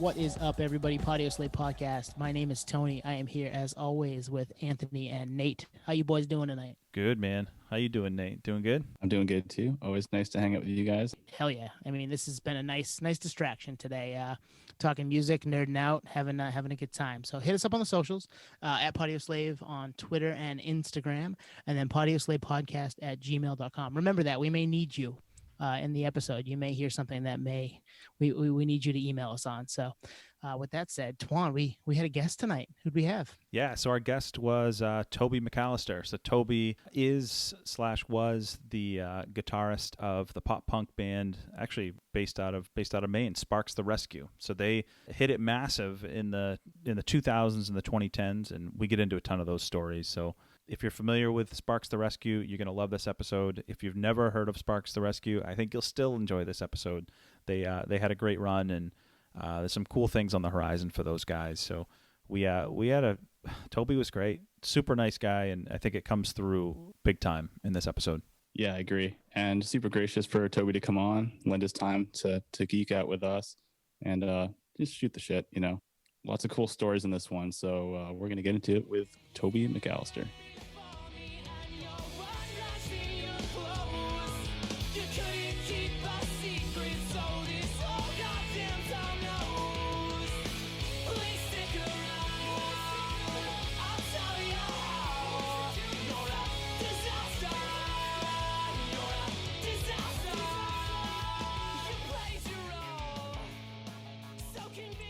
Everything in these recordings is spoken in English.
What is up, everybody? Patio Slate Podcast. My name is Tony. I am here, as always, with Anthony and Nate. How you boys doing tonight? Good, man. How you doing, Nate? Doing good? I'm doing good, too. Always nice to hang out with you guys. Hell yeah. I mean, this has been a nice distraction today. Talking music, nerding out, having a good time. So hit us up on the socials, at Patio Slave on Twitter and Instagram, and then patioslavepodcast at gmail.com. Remember that. We may need you. In the episode, you may hear something that we need you to email us on. So with that said, Twan, we had a guest tonight. Who'd we have? Yeah, so our guest was Toby McAllister. So Toby was the guitarist of the pop punk band, actually based out of Maine, Sparks the Rescue. So they hit it massive in the 2000s and the 2010s, and we get into a ton of those stories. So if you're familiar with Sparks the Rescue, you're going to love this episode. If you've never heard of Sparks the Rescue, I think you'll still enjoy this episode. They had a great run, and there's some cool things on the horizon for those guys. So Toby was great, super nice guy, and I think it comes through big time in this episode. Yeah, I agree. And super gracious for Toby to come on, lend his time to geek out with us, and just shoot the shit, you know. Lots of cool stories in this one, so we're going to get into it with Toby McAllister.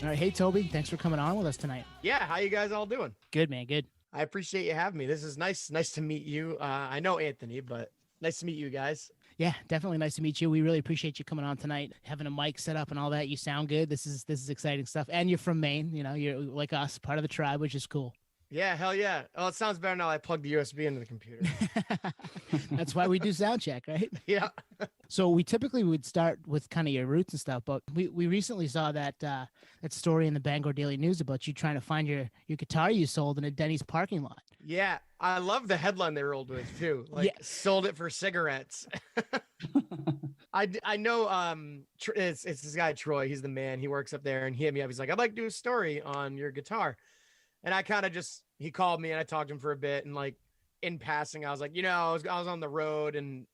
All right. Hey, Toby. Thanks for coming on with us tonight. Yeah. How you guys all doing? Good, man. Good. I appreciate you having me. This is nice. Nice to meet you. I know Anthony, but nice to meet you guys. Yeah, definitely nice to meet you. We really appreciate you coming on tonight, having a mic set up and all that. You sound good. This is exciting stuff. And you're from Maine. You know, you're like us, part of the tribe, which is cool. Yeah, hell yeah. Oh, it sounds better now. I plugged the USB into the computer. That's why we do sound check, right? Yeah. So we typically would start with kind of your roots and stuff, but we recently saw that story in the Bangor Daily News about you trying to find your guitar you sold in a Denny's parking lot. Yeah, I love the headline they rolled with too. Like, yeah. Sold it for cigarettes. I know it's this guy Troy. He's the man. He works up there, and he hit me up. He's like, I'd like to do a story on your guitar. And I kind of he called me and I talked to him for a bit, and like in passing, I was like, you know, I was on the road, and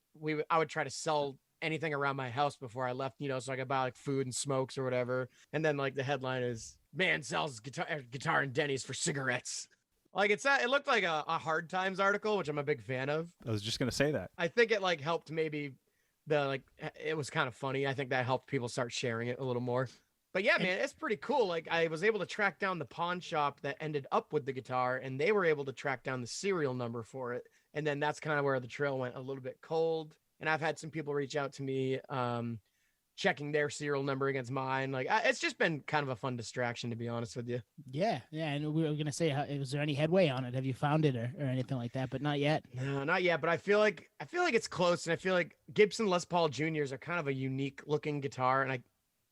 I would try to sell anything around my house before I left, you know, so I could buy like food and smokes or whatever. And then like the headline is, man sells guitar in Denny's for cigarettes. Like it looked like a Hard Times article, which I'm a big fan of. I was just going to say that. I think it like helped maybe it was kind of funny. I think that helped people start sharing it a little more. But yeah, man, it's pretty cool. Like I was able to track down the pawn shop that ended up with the guitar, and they were able to track down the serial number for it. And then that's kind of where the trail went a little bit cold. And I've had some people reach out to me, checking their serial number against mine. Like it's just been kind of a fun distraction, to be honest with you. Yeah. And we were going to say, was there any headway on it? Have you found it or anything like that? But not yet. No, not yet. But I feel like it's close. And I feel like Gibson Les Paul Juniors are kind of a unique looking guitar. And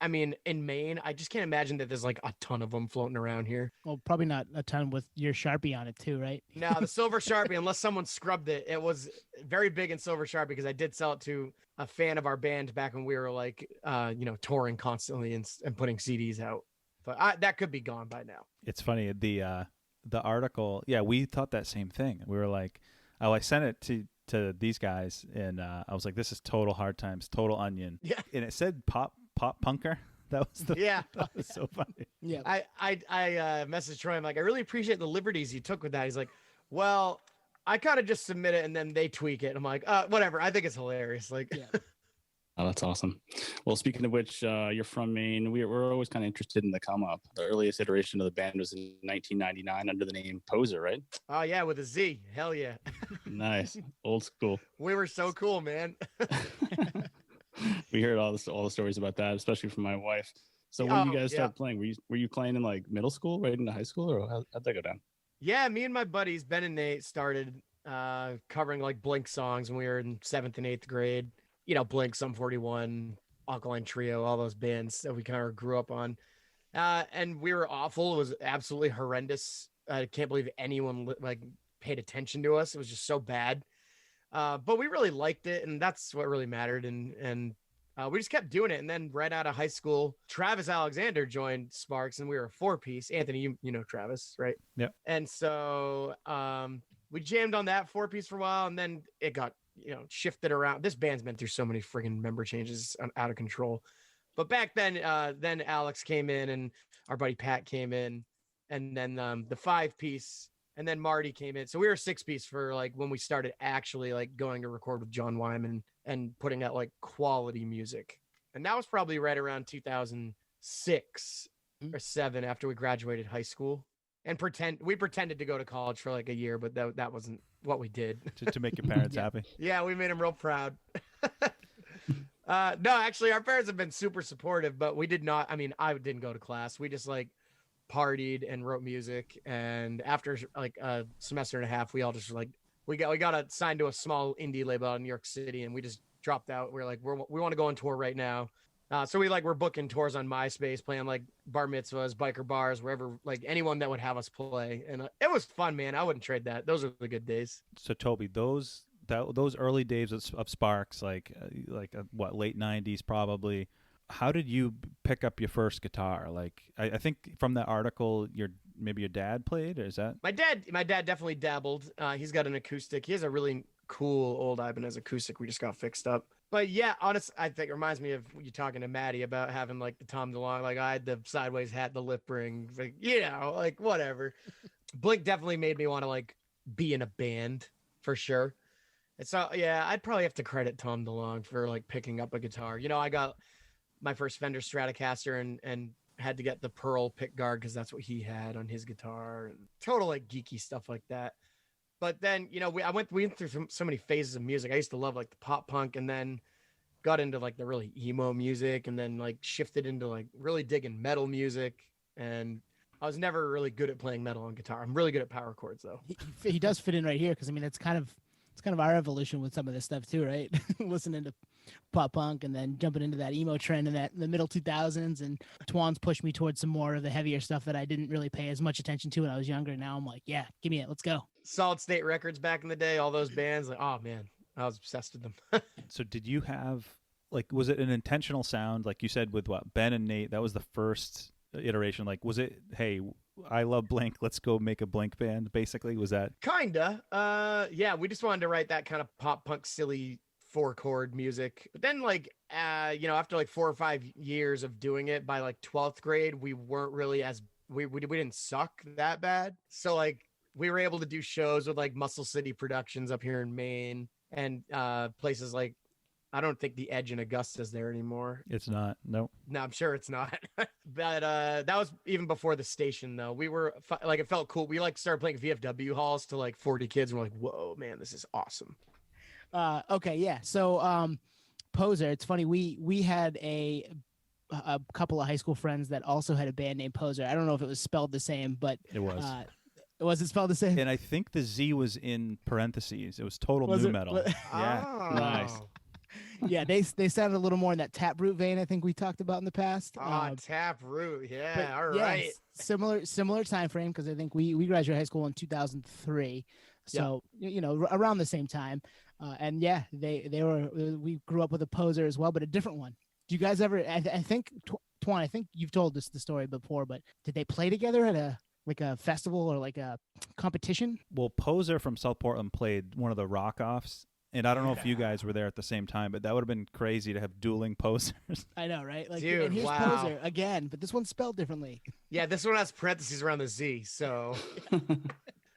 I mean, in Maine, I just can't imagine that there's like a ton of them floating around here. Well, probably not a ton with your Sharpie on it too, right? No, the silver Sharpie, unless someone scrubbed it, it was very big in silver Sharpie, because I did sell it to a fan of our band back when we were like, touring constantly and putting CDs out. But that could be gone by now. It's funny. The article, yeah, we thought that same thing. We were like, oh, I sent it to these guys, and I was like, this is total Hard Times, total Onion. Yeah. And it said pop punker. That was so funny. Yeah. I messaged Troy. I'm like, I really appreciate the liberties you took with that. He's like, well, I kind of just submit it and then they tweak it. I'm like, whatever. I think it's hilarious. Like, yeah. Oh, that's awesome. Well, speaking of which, you're from Maine. We're always kind of interested in the come up. The earliest iteration of the band was in 1999 under the name Poser, right? Oh yeah, with a Z. Hell yeah. Nice. Old school. We were so cool, man. We heard all the stories about that, especially from my wife. So when you guys started playing, were you playing in like middle school, right into high school, or how'd that go down? Yeah, me and my buddies Ben and Nate started covering like Blink songs when we were in 7th and 8th grade. You know, Blink, Sum 41, Alkaline Trio, all those bands that we kind of grew up on. And we were awful. It was absolutely horrendous. I can't believe anyone like paid attention to us. It was just so bad. But we really liked it, and that's what really mattered. And we just kept doing it. And then right out of high school, Travis Alexander joined Sparks, and we were a 4-piece. Anthony, you know Travis, right? Yep. And so we jammed on that 4-piece for a while, and then it got, shifted around. This band's been through so many friggin' member changes, out of control. But back then Alex came in, and our buddy Pat came in, and then the 5-piece, and then Marty came in. So we were a 6-piece for like when we started actually like going to record with John Wyman and putting out like quality music. And that was probably right around 2006 or 7 after we graduated high school. And we pretended to go to college for like a year, but that wasn't what we did. to make your parents happy. Yeah, we made them real proud. No, actually, our parents have been super supportive, but we did not. I mean, I didn't go to class. We just like partied and wrote music. And after like a semester and a half, we all just like, we got signed to a small indie label out in New York City, and we just dropped out. We're like, we want to go on tour right now. So we're booking tours on MySpace, playing like bar mitzvahs, biker bars, wherever, like anyone that would have us play. And it was fun, man. I wouldn't trade that. Those are the good days. So Toby, those early days of Sparks, late 90s probably. How did you pick up your first guitar? Like I think from that article, maybe your dad played, or is that? My dad definitely dabbled. He's got an acoustic. He has a really cool old Ibanez acoustic we just got fixed up. But yeah, honestly, I think it reminds me of you talking to Maddie about having like the Tom DeLonge. Like I had the sideways hat, the lip ring, like whatever. Blink definitely made me want to like be in a band for sure. And so yeah, I'd probably have to credit Tom DeLonge for like picking up a guitar. I got my first Fender Stratocaster and had to get the Pearl pick guard because that's what he had on his guitar, and total like geeky stuff like that. But then, we went through so many phases of music. I used to love like the pop punk, and then got into like the really emo music, and then like shifted into like really digging metal music. And I was never really good at playing metal on guitar. I'm really good at power chords though. He does fit in right here, because I mean it's kind of our evolution with some of this stuff too, right? Listening to pop punk and then jumping into that emo trend in the middle 2000s, and Twan's pushed me towards some more of the heavier stuff that I didn't really pay as much attention to when I was younger. Now I'm like, yeah, give me it, let's go. Solid State Records back in the day, all those bands, like, oh man, I was obsessed with them. So did you have was it an intentional sound, like you said with Ben and Nate? That was the first iteration. Like, was it, hey, I love Blink, let's go make a Blink band, basically? Was that kinda yeah, we just wanted to write that kind of pop punk silly 4-chord music. But then after like 4 or 5 years of doing it, by like 12th grade we weren't really we didn't suck that bad. So like we were able to do shows with like Muscle City Productions up here in Maine, and places like, I don't think the Edge in Augusta's there anymore. It's not. Nope. No, I'm sure it's not. But that was even before the station though. We were like, it felt cool. We like started playing VFW halls to like 40 kids, and we're like, whoa, man, this is awesome. Okay, yeah. So Poser, it's funny, we had a couple of high school friends that also had a band named Poser. I don't know if it was spelled the same, but it was. Was it spelled the same? And I think the Z was in parentheses. It was total new metal. Yeah. Oh. Nice. Yeah, they sounded a little more in that Taproot vein I think we talked about in the past. Taproot. Yeah, all right. Similar time frame, because I think we graduated high school in 2003. So, around the same time. And yeah, we grew up with a Poser as well, but a different one. Do you guys ever, I think, Twan, I think you've told us the story before, but did they play together at a festival or like a competition? Well, Poser from South Portland played one of the rock-offs, and I don't know if you guys were there at the same time, but that would have been crazy to have dueling Posers. I know, right? Like, dude, and here's wow. Poser again, but this one's spelled differently. Yeah, this one has parentheses around the Z, so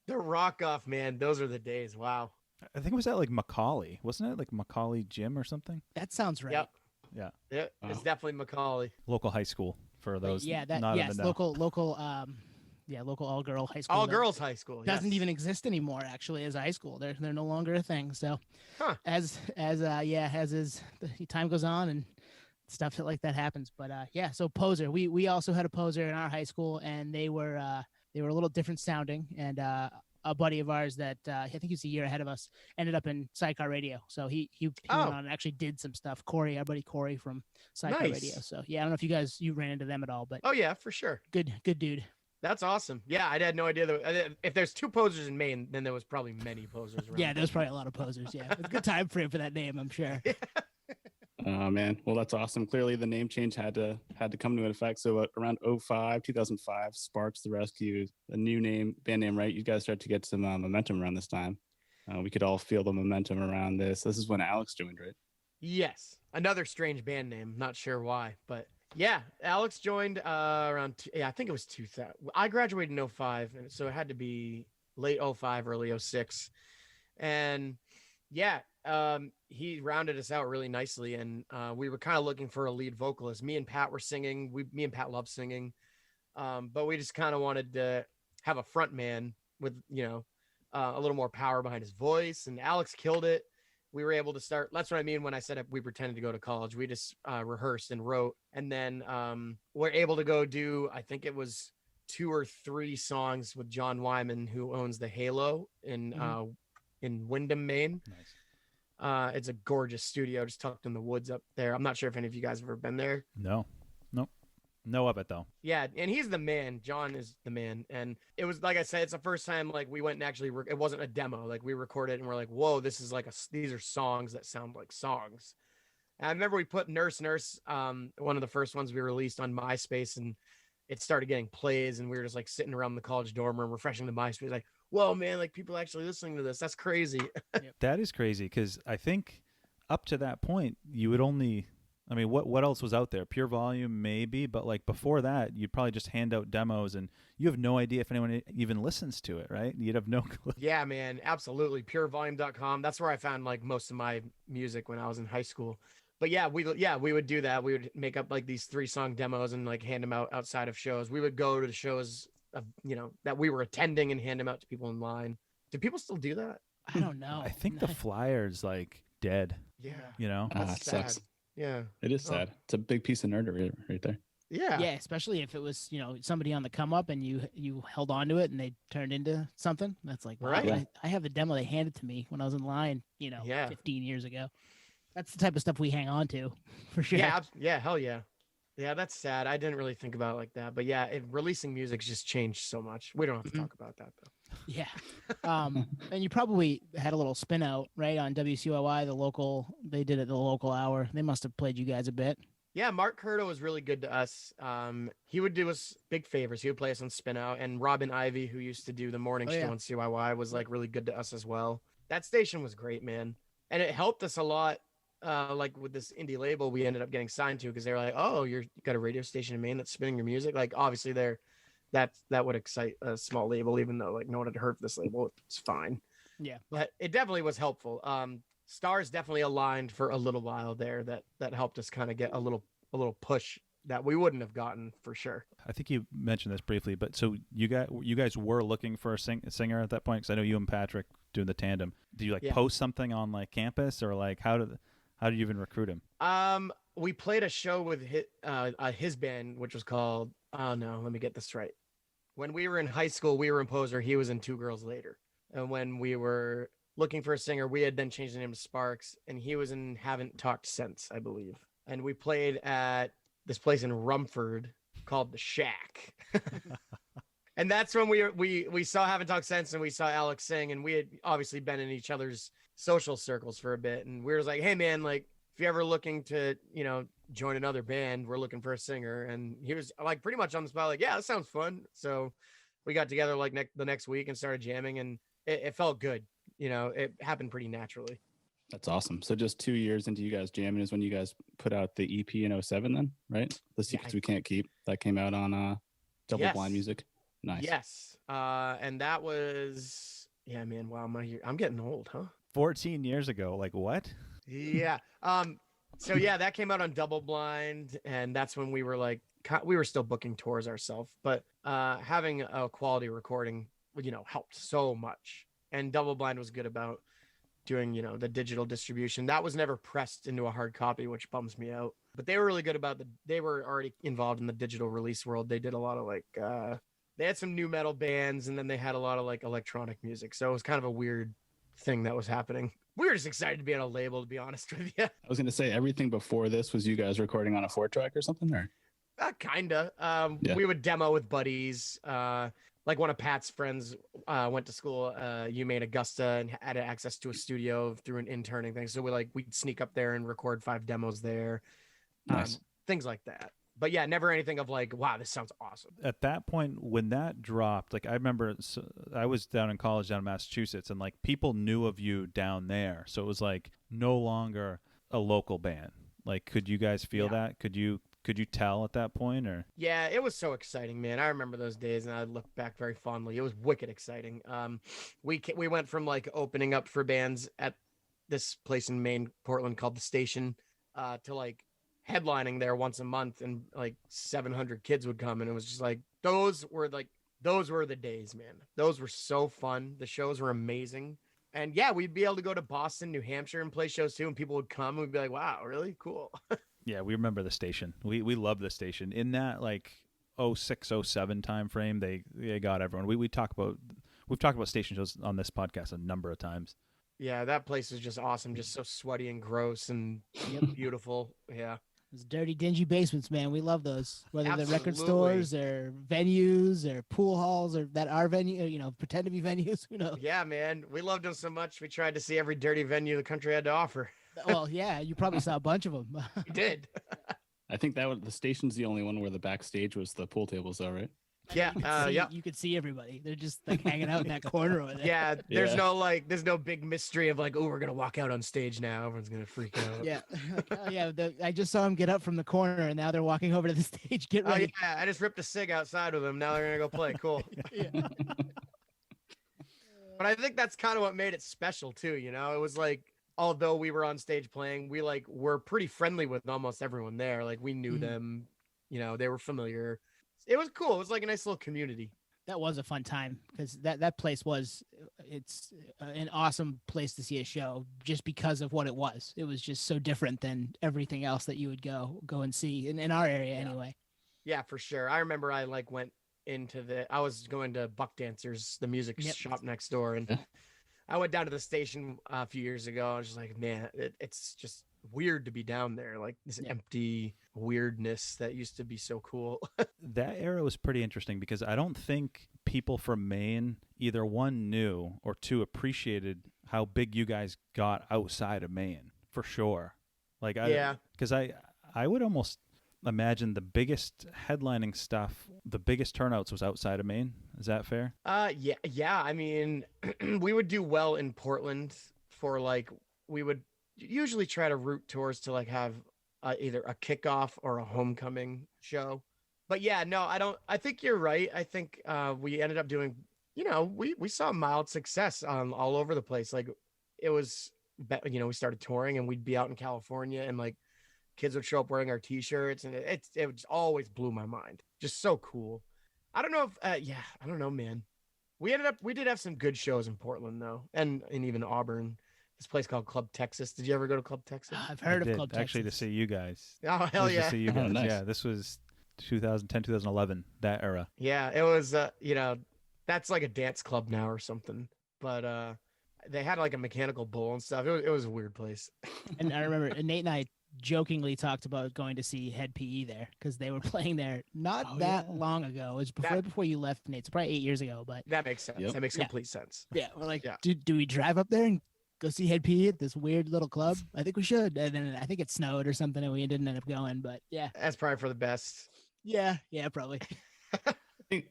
the rock off, man, those are the days. Wow. I think it was at like Macaulay, wasn't it? Like Macaulay Gym or something? That sounds right. Yep. Yeah. Yeah, it's definitely Macaulay. Local high school for those. Yeah, local local all-girl high school. All-girls high school. Doesn't even exist anymore, actually, as a high school. They're no longer a thing. So as time goes on and stuff like that happens. But so Poser. We also had a Poser in our high school, and they were a little different sounding, and a buddy of ours that I think he's a year ahead of us ended up in Sidecar Radio. So he went on and actually did some stuff. Corey, our buddy Corey from Sidecar Radio. So yeah, I don't know if you ran into them at all, but oh yeah, for sure. Good dude. That's awesome. Yeah, I had no idea that if there's 2 Posers in Maine, then there was probably many Posers around. Yeah, there's probably a lot of Posers. Yeah, it's a good time frame for that name, I'm sure. Oh man, well that's awesome. Clearly the name change had to come into effect. So around 2005, Sparks the Rescue, a new band name, right? You guys start to get some momentum around this time. We could all feel the momentum around this. This is when Alex joined, right? Yes, another strange band name. Not sure why, but yeah, Alex joined I think it was 2000. I graduated in 05, and so it had to be late 05, early 06. And yeah, he rounded us out really nicely, and we were kind of looking for a lead vocalist. Me and Pat were singing. Me and Pat love singing, but we just kind of wanted to have a front man with a little more power behind his voice. And Alex killed it. We were able to start. That's what I mean when I said we pretended to go to college. We just rehearsed and wrote, and then we're able to go do. I think it was 2 or 3 songs with John Wyman, who owns the Halo in Windham, Maine. Nice. It's a gorgeous studio just tucked in the woods up there. I'm not sure if any of you guys have ever been there. No. Know of it though. Yeah, and he's the man. John is the man. And it was, like I said, it's the first time like we went and actually it wasn't a demo. Like we recorded and we're like, whoa, this is like these are songs that sound like songs. And I remember we put Nurse Nurse, one of the first ones we released on MySpace, and it started getting plays, and we were just like sitting around the college dorm room refreshing the MySpace, like, whoa, man, like people actually listening to this. That's crazy. That is crazy, because I think up to that point you would only, I mean, what else was out there? Pure Volume, maybe, but like before that, you'd probably just hand out demos, and you have no idea if anyone even listens to it, right? You'd have no clue. Yeah, man, absolutely. Purevolume.com. That's where I found like most of my music when I was in high school. But yeah, we would do that. We would make up like these 3-song demos and like hand them out outside of shows. We would go to the shows of, that we were attending and hand them out to people in line. Do people still do that? I don't know. I think the flyer's like dead. Yeah. It sad. sucks. Yeah. It is sad. It's a big piece of nerdery right there. Yeah. Yeah, especially if it was, somebody on the come up and you held on to it and they turned into something. That's like, Right. wow, I have the demo they handed to me when I was in line, 15 years ago. That's the type of stuff we hang on to, for sure. Yeah, hell yeah. Yeah, that's sad. I didn't really think about it like that. But yeah, releasing music's just changed so much. We don't have to talk about that, though. Yeah. And you probably had a little spin out, right, on WCOI, they did it the local hour. They must have played you guys a bit. Yeah, Mark Curto was really good to us. He would do us big favors. He would play us on Spin Out. And Robin Ivy, who used to do the morning show on CYY, was like really good to us as well. That station was great, man. And it helped us a lot. Like with this indie label we ended up getting signed to, because they were like, oh, you got a radio station in Maine that's spinning your music. Like obviously that would excite a small label, even though like no one had heard of this label. It's fine. Yeah. But it definitely was helpful. Stars definitely aligned for a little while there that helped us kind of get a little push that we wouldn't have gotten for sure. I think you mentioned this briefly, but so you guys were looking for a singer at that point, because I know you and Patrick doing the tandem. Do you post something on like campus, or like how did you even recruit him? We played a show with his band, which was called, oh no, let me get this right. When we were in high school, we were in Poser. He was in Two Girls Later. And when we were looking for a singer, we had then changed the name to Sparks, and he was in Haven't Talked Since, I believe. And we played at this place in Rumford called The Shack. And that's when we saw Haven't Talked Since, and we saw Alex sing, and we had obviously been in each other's social circles for a bit. And we were like, hey man, like if you're ever looking to, join another band, we're looking for a singer. And he was like pretty much on the spot, like, yeah, that sounds fun. So we got together like the next week and started jamming, and it felt good. It happened pretty naturally. That's awesome. So just 2 years into you guys jamming is when you guys put out the EP in 07 then, right? The Secrets We Can't Keep, that came out on Double Blind Music. Nice. Yes. And that was, yeah, man. Wow. I'm getting old, huh? 14 years ago. Like what? Yeah. So yeah, that came out on Double Blind, and that's when we were like, we were still booking tours ourselves, but having a quality recording, helped so much. And Double Blind was good about doing, the digital distribution. That was never pressed into a hard copy, which bums me out. But they were really good about they were already involved in the digital release world. They did a lot of like, they had some new metal bands, and then they had a lot of like electronic music. So it was kind of a weird thing that was happening. We were just excited to be on a label, to be honest with you. I was going to say, everything before this was you guys recording on a 4-track or something, or? Kinda. Yeah. We would demo with buddies. like one of Pat's friends went to school, UMaine Augusta, and had access to a studio through an interning thing. So we'd sneak up there and record 5 demos there, Nice. things like that. But yeah, never anything of like, wow, this sounds awesome. At that point, when that dropped, like I remember, I was down in college down in Massachusetts, and like people knew of you down there, so it was like no longer a local band. Like, could you guys feel that? Could you tell at that point, or? Yeah, it was so exciting, man. I remember those days, and I look back very fondly. It was wicked exciting. We went from like opening up for bands at this place in Maine, Portland, called The Station, to like headlining there once a month, and like 700 kids would come, and it was just like those were the days, man. Those were so fun. The shows were amazing. And yeah, we'd be able to go to Boston, New Hampshire, and play shows too, and people would come, and we'd be like, wow, really cool. Yeah, we remember the Station. We love the Station. In that like 06, 07 time frame, they got everyone. We've talked about station shows on this podcast a number of times. Yeah, that place is just awesome. Just so sweaty and gross and beautiful. Yeah. Those dirty, dingy basements, man. We love those. Whether they're record Absolutely. stores or venues or pool halls or that are venue, pretend to be venues. Who knows? Yeah, man. We loved them so much. We tried to see every dirty venue the country had to offer. Well, yeah, you probably saw a bunch of them. We did. I think the Station's the only one where the backstage was the pool tables, though, right? Yeah. You could see everybody. They're just like hanging out in that corner over there. Yeah. There's no big mystery of like, oh, we're gonna walk out on stage now. Everyone's gonna freak out. Yeah. I just saw him get up from the corner, and now they're walking over to the stage. Get Oh ready. yeah. I just ripped a cig outside with them. Now they're gonna go play. Cool. Yeah. But I think that's kind of what made it special too. It was like, although we were on stage playing, we like were pretty friendly with almost everyone there. Like we knew them, they were familiar. It was cool. It was like a nice little community. That was a fun time because that place it's an awesome place to see a show just because of what it was. It was just so different than everything else that you would go and see in our area anyway. Yeah, for sure. I remember I like went I was going to Buck Dancers, the music shop next door, and I went down to the Station a few years ago. I was just like, man, it's just weird to be down there, like this empty weirdness that used to be so cool. That era was pretty interesting because I don't think people from Maine either one knew or two appreciated how big you guys got outside of Maine, for sure. Like because I would almost imagine the biggest headlining stuff, the biggest turnouts was outside of Maine. Is that fair? Yeah. I mean, we would do well in Portland for like, we would usually try to route tours to like have either a kickoff or a homecoming show. But yeah, no, I think you're right. I think we ended up doing, we saw mild success all over the place. Like it was, we started touring and we'd be out in California and like kids would show up wearing our t-shirts, and it just always blew my mind. Just so cool. I don't know if, I don't know, man. We did have some good shows in Portland though. And even Auburn, this place called Club Texas. Did you ever go to Club Texas? I've heard of Club Texas. Actually, to see you guys. Oh, hell yeah. To see you guys. Nice. Yeah, this was 2010, 2011, that era. Yeah, it was, that's like a dance club now or something. But they had like a mechanical bull and stuff. It was a weird place. And I remember Nate and I jokingly talked about going to see Head PE there because they were playing there not long ago. It was before you left, Nate. It's probably 8 years ago, but that makes sense. Yep. That makes complete sense. Yeah, we're like, do we drive up there and go see Head PE at this weird little club? I think we should. And then I think it snowed or something, and we didn't end up going. But yeah, that's probably for the best. Yeah, probably.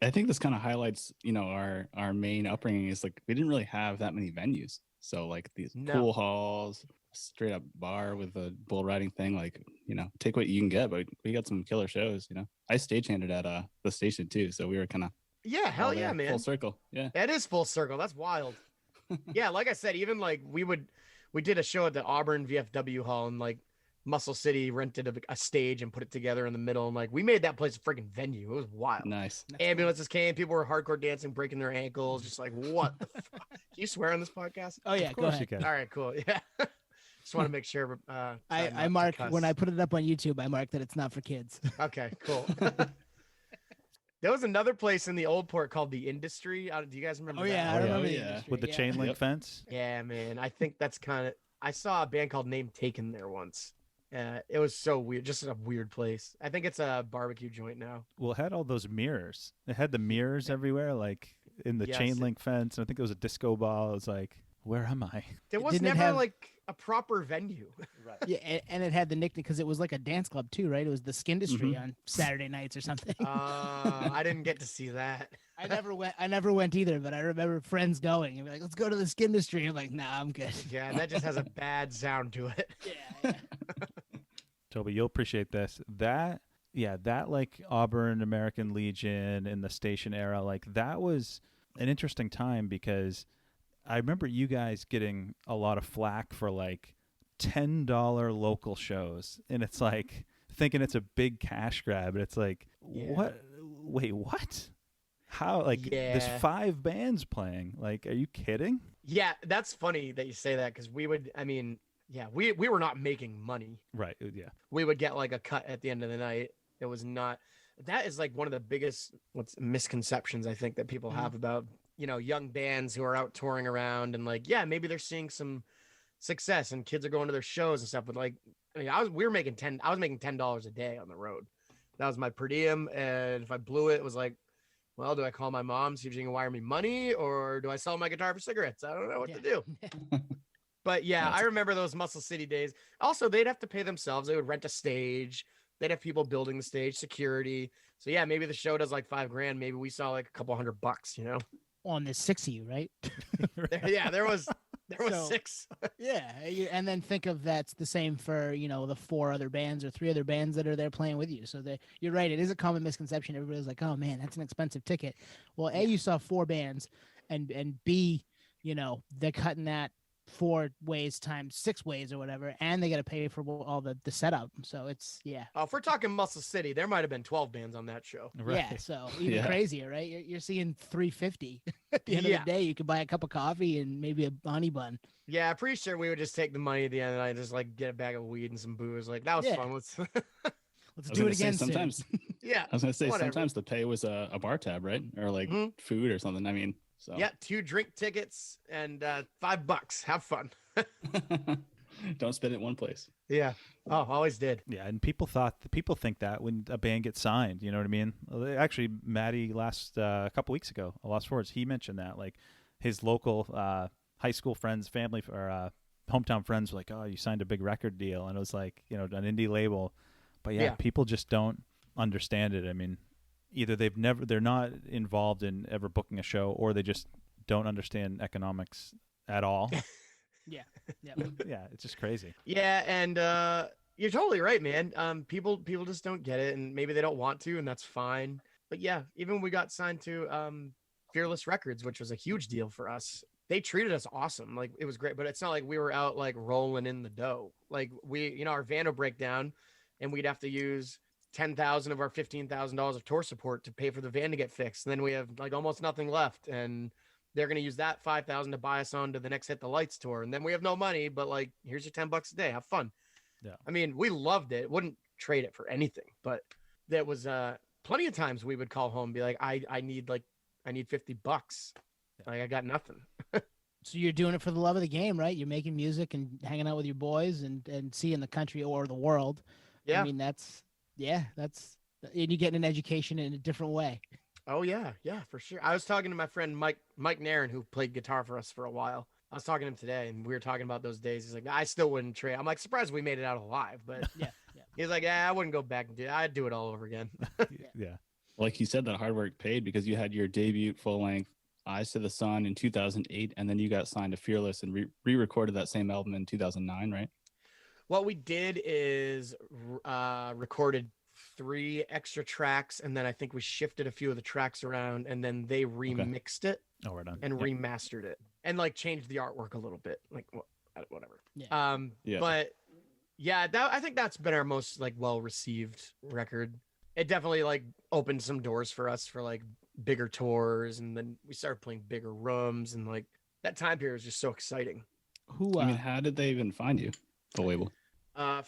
I think this kind of highlights, our main upbringing is like we didn't really have that many venues. So like these pool halls, straight up bar with a bull riding thing, like, take what you can get, but we got some killer shows. I stagehanded at the Station too, so we were kind of hell yeah, man, full circle. Yeah, it is full circle. That's wild. Yeah, like I said, even like we did a show at the Auburn VFW hall, and like Muscle City rented a stage and put it together in the middle, and like we made that place a freaking venue. It was wild. Nice. Ambulances came, people were hardcore dancing, breaking their ankles, just like, what the fuck? Can you swear on this podcast? Oh yeah, go ahead. All right, cool. Yeah. Just want to make sure. I mark when I put it up on YouTube. I mark that it's not for kids. Okay, cool. There was another place in the Old Port called the Industry. Do you guys remember? Oh yeah, that? I remember the Industry. With the chain link fence. Yeah, man. I think that's kind of. I saw a band called Name Taken there once. It was so weird, just a weird place. I think it's a barbecue joint now. Well, it had all those mirrors. It had the mirrors everywhere, like in the Yes, chain link fence. And I think it was a disco ball. It was like, where am I? There was Didn't it never have- like a proper venue. Yeah, and it had the nickname because it was like a dance club too, right? It was the Skindustry on Saturday nights or something. I didn't get to see that. I never went either, but I remember friends going and be like, "Let's go to the Skindustry." I'm like, "Nah, I'm good." Yeah, that just has a bad sound to it. Yeah. Toby, you'll appreciate this. That like Auburn American Legion in the station era, like that was an interesting time because I remember you guys getting a lot of flack for like $10 local shows, and it's like thinking it's a big cash grab, and it's like, what? Wait, what? How? Like, there's 5 bands playing. Like, are you kidding? Yeah, that's funny that you say that because we would. I mean, yeah, we were not making money. Right. Yeah. We would get like a cut at the end of the night. It was not. That is like one of the biggest misconceptions I think that people have about young bands who are out touring around and like maybe they're seeing some success and kids are going to their shows and stuff, but like I was making $10 a day on the road. That was my per diem, and if I blew it, it was like, well, do I call my mom, see if she can wire me money, or do I sell my guitar for cigarettes? I don't know what to do. But I remember those Muscle City days. Also, they'd have to pay themselves. They would rent a stage. They'd have people building the stage, security. So maybe the show does like $5,000. Maybe we saw like a couple $100, On this 6 of you, right? There was 6. Yeah, and then think of that's the same for the 4 other bands or 3 other bands that are there playing with you. So you're right. It is a common misconception. Everybody's like, "Oh man, that's an expensive ticket." Well, A, you saw 4 bands, and B, they're cutting that 4 ways times 6 ways or whatever, and they got to pay for all the setup. So it's Oh, if we're talking Muscle City, there might have been 12 bands on that show. Right. Yeah, so even crazier, right? You're seeing $350 at the end of the day. You could buy a cup of coffee and maybe a honey bun. Yeah, pretty sure we would just take the money at the end of the night, just like get a bag of weed and some booze. Like that was fun. Let's do it again. Sometimes, I was gonna say whatever. sometimes the pay was a bar tab, right, or like food or something. I mean, so 2 drink tickets and $5. Have fun. Don't spend it one place. Yeah. Oh, always did. Yeah, and people think that when a band gets signed, you know what I mean? Actually, Maddie a couple weeks ago, Lost Forwards, he mentioned that like his local high school friends, family, or hometown friends were like, "Oh, you signed a big record deal," and it was like an indie label. But people just don't understand it. I mean, either they're not involved in ever booking a show, or they just don't understand economics at all. Yeah. It's just crazy. Yeah, and you're totally right, man. People just don't get it, and maybe they don't want to, and that's fine. But even when we got signed to Fearless Records, which was a huge deal for us, they treated us awesome. Like it was great, but it's not like we were out like rolling in the dough. Like we, our van would break down, and we'd have to use $10,000 of our $15,000 of tour support to pay for the van to get fixed. And then we have like almost nothing left, and they're going to use that $5,000 to buy us on to the next Hit the Lights tour. And then we have no money, but like, here's your $10 a day. Have fun. Yeah. I mean, we loved it. Wouldn't trade it for anything, but there was plenty of times we would call home and be like, I need $50. Like I got nothing. So you're doing it for the love of the game, right? You're making music and hanging out with your boys and seeing the country or the world. Yeah. I mean, and you're getting an education in a different way. Oh yeah, for sure. I was talking to my friend Mike Nairn, who played guitar for us for a while. I was talking to him today, and we were talking about those days. He's like, I still wouldn't trade. I'm like, surprised we made it out alive, but yeah. He's like, I wouldn't go back and do it. I'd do it all over again. Yeah. Like you said, that hard work paid because you had your debut full length Eyes to the Sun in 2008, and then you got signed to Fearless and re-recorded that same album in 2009, right? What we did is recorded 3 extra tracks, and then I think we shifted a few of the tracks around, and then they remixed it we're done. and remastered it, and like changed the artwork a little bit, like whatever. Yeah. But I think that's been our most like well received record. It definitely like opened some doors for us for like bigger tours, and then we started playing bigger rooms, and like that time period was just so exciting. I mean, how did they even find you, the label? I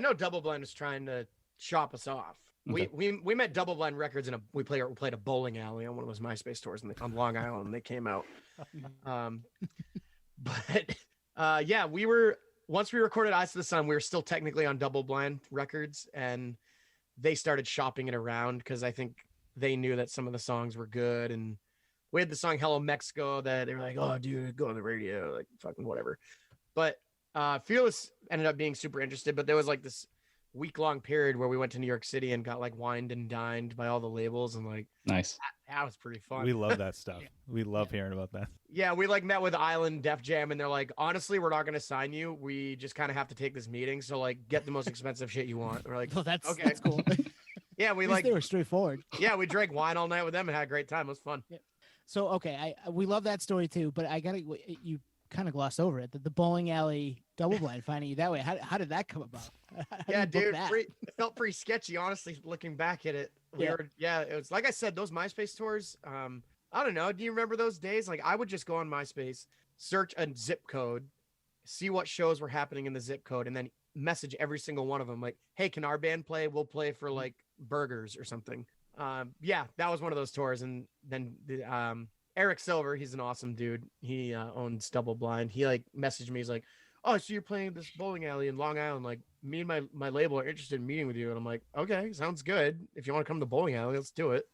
know Double Blind was trying to shop us off. Okay. We met Double Blind Records we played a bowling alley on one of those MySpace tours on Long Island. And they came out. But we were once we recorded Eyes to the Sun, we were still technically on Double Blind Records, and they started shopping it around because I think they knew that some of the songs were good. And we had the song Hello Mexico that they were like, oh, dude, go on the radio, like fucking whatever. But Fearless ended up being super interested, but there was like this week-long period where we went to New York City and got like wined and dined by all the labels, and like Nice. that was pretty fun. We love that stuff. Yeah. We love hearing about that. Yeah, we like met with Island Def Jam, and they're like, honestly, we're not going to sign you. We just kind of have to take this meeting. So like, get the most expensive shit you want. We're like, Well, that's okay. that's cool. Yeah, we At least like, they were straightforward. yeah, we drank wine all night with them and had a great time. It was fun. So okay, we love that story too. But I gotta you kind of glossed over it. The bowling alley double blind finding you that way. How did that come about? How did Yeah, you book dude, that? it felt pretty sketchy, honestly, looking back at it. It was like I said, those MySpace tours. I don't know. Do you remember those days? Like, I would just go on MySpace, search a zip code, see what shows were happening in the zip code, and then message every single one of them. Like, hey, can our band play? We'll play for like burgers or something. Yeah, that was one of those tours. And then Eric Silver, he's an awesome dude. He owns Double Blind. He like messaged me. He's like, oh, so you're playing this bowling alley in Long Island? Like, me and my label are interested in meeting with you. And I'm like, okay, sounds good. If you want to come to bowling alley, let's do it.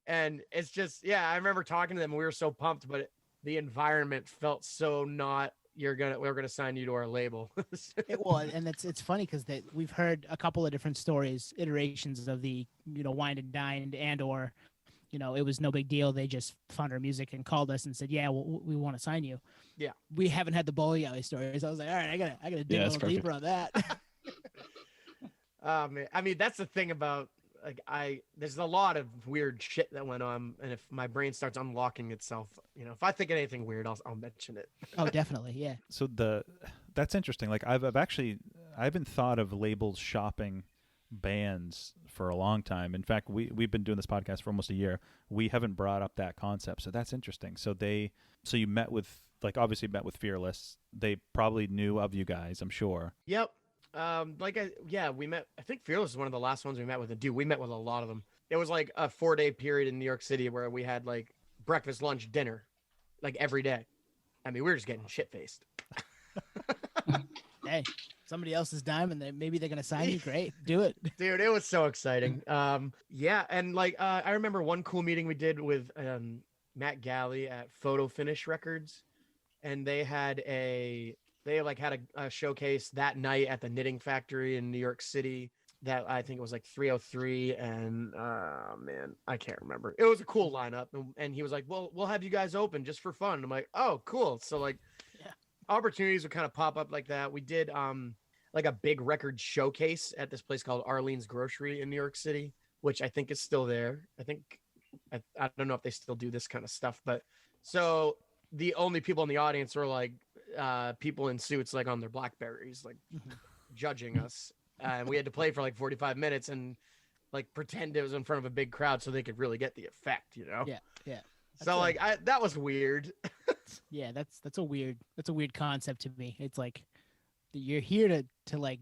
And it's just, yeah, I remember talking to them. We were so pumped, but the environment felt so not. We're gonna sign you to our label. It was, and it's funny because we've heard a couple of different stories, iterations of the wined and dined, and or it was no big deal. They just found our music and called us and said, yeah, well, we want to sign you. Yeah, we haven't had the bowling alley stories. I was like, all right, I gotta dig a little deeper on that. Man, I mean, that's the thing about there's a lot of weird shit that went on, and if my brain starts unlocking itself, if I think of anything weird, I'll mention it. Oh, definitely, yeah. So that's interesting. Like I haven't thought of labels shopping bands for a long time. In fact, we've been doing this podcast for almost a year. We haven't brought up that concept, so that's interesting. So you met with obviously met with Fearless. They probably knew of you guys, I'm sure. Yep. We met. I think Fearless is one of the last ones we met with. And dude, we met with a lot of them. It was like a 4-day period in New York City where we had like breakfast, lunch, dinner, like every day. I mean, we were just getting shit faced. Hey, somebody else's dime, and maybe they're gonna sign you. Great, do it, dude. It was so exciting. Yeah, and I remember one cool meeting we did with Matt Galley at Photo Finish Records, and they had a showcase that night at the Knitting Factory in New York City. That I think it was like 303, and man, I can't remember. It was a cool lineup, and he was like, "Well, we'll have you guys open just for fun." And I'm like, "Oh, cool." So opportunities would kind of pop up like that. We did like a big record showcase at this place called Arlene's Grocery in New York City, which I think is still there. I don't know if they still do this kind of stuff, but so the only people in the audience were like people in suits, like on their Blackberries, like judging us. And we had to play for like 45 minutes and like pretend it was in front of a big crowd so they could really get the effect, Yeah. So that was weird. Yeah, that's a weird concept to me. It's like you're here to like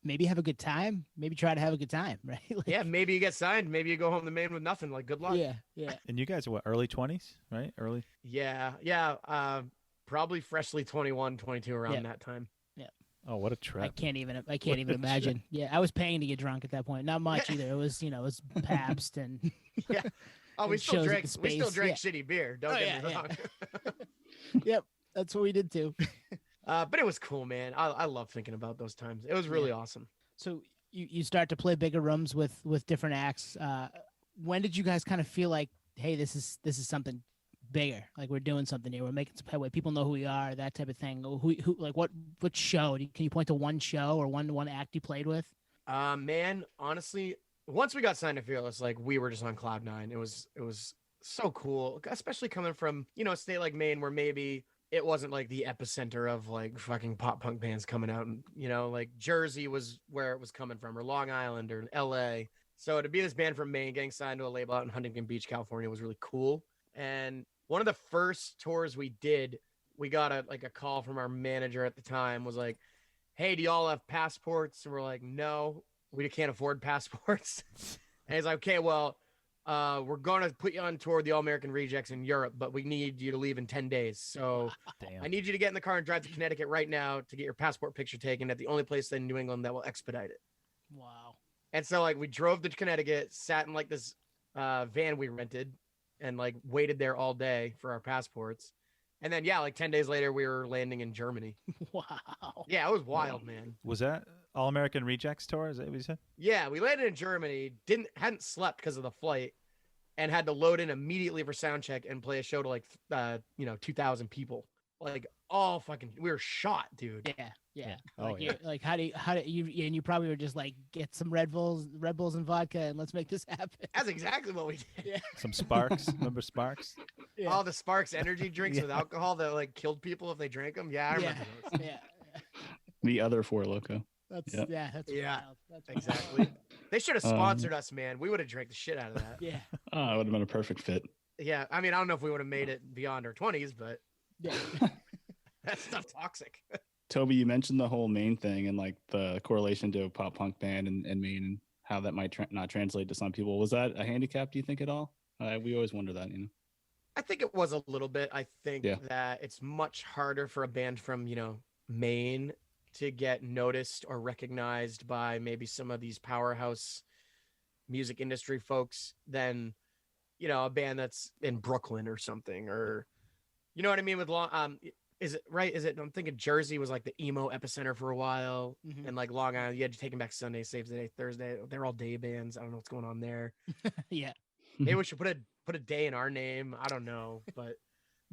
maybe have a good time, maybe try to have a good time, right? Yeah, maybe you get signed, maybe you go home to Maine with nothing. Like, good luck. Yeah. And you guys are what, early 20s, right? Early. Yeah. Probably freshly 21, 22 around that time. Yeah. Oh, what a trip! I can't even imagine. Yeah, I was paying to get drunk at that point. Not much either. It was it was Pabst and yeah. Oh, we still drank Yeah. shitty beer. Don't get me wrong. Yep, that's what we did too. But it was cool, man. I love thinking about those times. It was really awesome. So you start to play bigger rooms with different acts. When did you guys kind of feel like, hey, this is something bigger? Like we're doing something here. We're making some headway. People know who we are. That type of thing. Who like what show? Can you point to one show or one act you played with? Man, honestly, once we got signed to Fearless, like we were just on cloud nine. It was so cool, especially coming from a state like Maine where maybe it wasn't like the epicenter of like fucking pop punk bands coming out, and like Jersey was where it was coming from, or Long Island or LA. So to be this band from Maine getting signed to a label out in Huntington Beach, California was really cool. And one of the first tours we did, we got a call from our manager at the time, was like, hey, do y'all have passports? And we're like, no, we can't afford passports. And he's like, okay, well, we're going to put you on tour with the All American Rejects in Europe, but we need you to leave in 10 days. So Damn. I need you to get in the car and drive to Connecticut right now to get your passport picture taken at the only place in New England that will expedite it. Wow. And so like we drove to Connecticut, sat in like this van we rented and like waited there all day for our passports. And then, yeah, like 10 days later, we were landing in Germany. Wow. Yeah, it was wild, man. Was that All American Rejects tour? Is that what you said? Yeah, we landed in Germany, hadn't slept because of the flight, and had to load in immediately for sound check and play a show to like 2,000 people. Like all fucking, we were shot, dude. Yeah. Oh, Like, yeah. Like how do you and you probably were just like, get some Red Bulls and vodka and let's make this happen. That's exactly what we did. Yeah. Some Sparks. Remember Sparks? Yeah. All the Sparks energy drinks Yeah. with alcohol that like killed people if they drank them. Yeah, I remember those. Yeah. The other Four Loco. That's Yeah. that's Yeah, wild. That's exactly. wild. They should have sponsored us, man. We would have drank the shit out of that. Yeah. Oh, it would have been a perfect fit. Yeah, I mean, I don't know if we would have made it beyond our 20s, but Yeah. that stuff's toxic. Toby, you mentioned the whole Maine thing and like the correlation to a pop punk band and Maine and how that might not translate to some people. Was that a handicap, do you think, at all? We always wonder that, I think it was a little bit. I think Yeah. that it's much harder for a band from, Maine to get noticed or recognized by maybe some of these powerhouse music industry folks than, a band that's in Brooklyn or something, or, you know what I mean? With long, is it right? I'm thinking Jersey was like the emo epicenter for a while, Mhm. and like Long Island, you had to take them back Sunday, Saves the Day, Thursday. They're all day bands. I don't know what's going on there. Yeah. Maybe we should put a day in our name. I don't know, but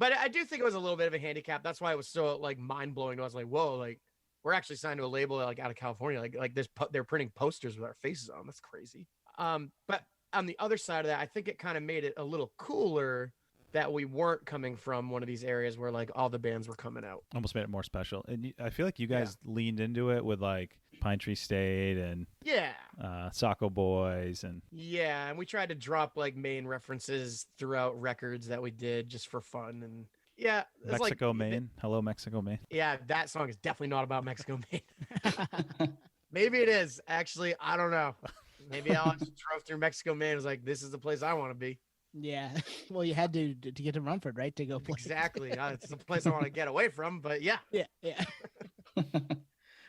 I do think it was a little bit of a handicap. That's why it was so like mind blowing to us. Like, whoa, like we're actually signed to a label like out of California. Like this, they're printing posters with our faces on. That's crazy. But on the other side of that, I think it kind of made it a little cooler that we weren't coming from one of these areas where like all the bands were coming out. Almost made it more special. And I feel like you guys leaned into it with like Pine Tree State and Yeah. Saco Boys and Yeah, and we tried to drop like Maine references throughout records that we did just for fun. And yeah, it's Mexico, like, Maine. Hello, Mexico, Maine. Yeah, that song is definitely not about Mexico, Maine. Maybe it is. Actually, I don't know. Maybe I just drove through Mexico, Maine. Was like, this is the place I want to be. Yeah. Well, you had to get to Rumford, right? To go play. Exactly. It's the place I want to get away from. But yeah. Yeah. Yeah.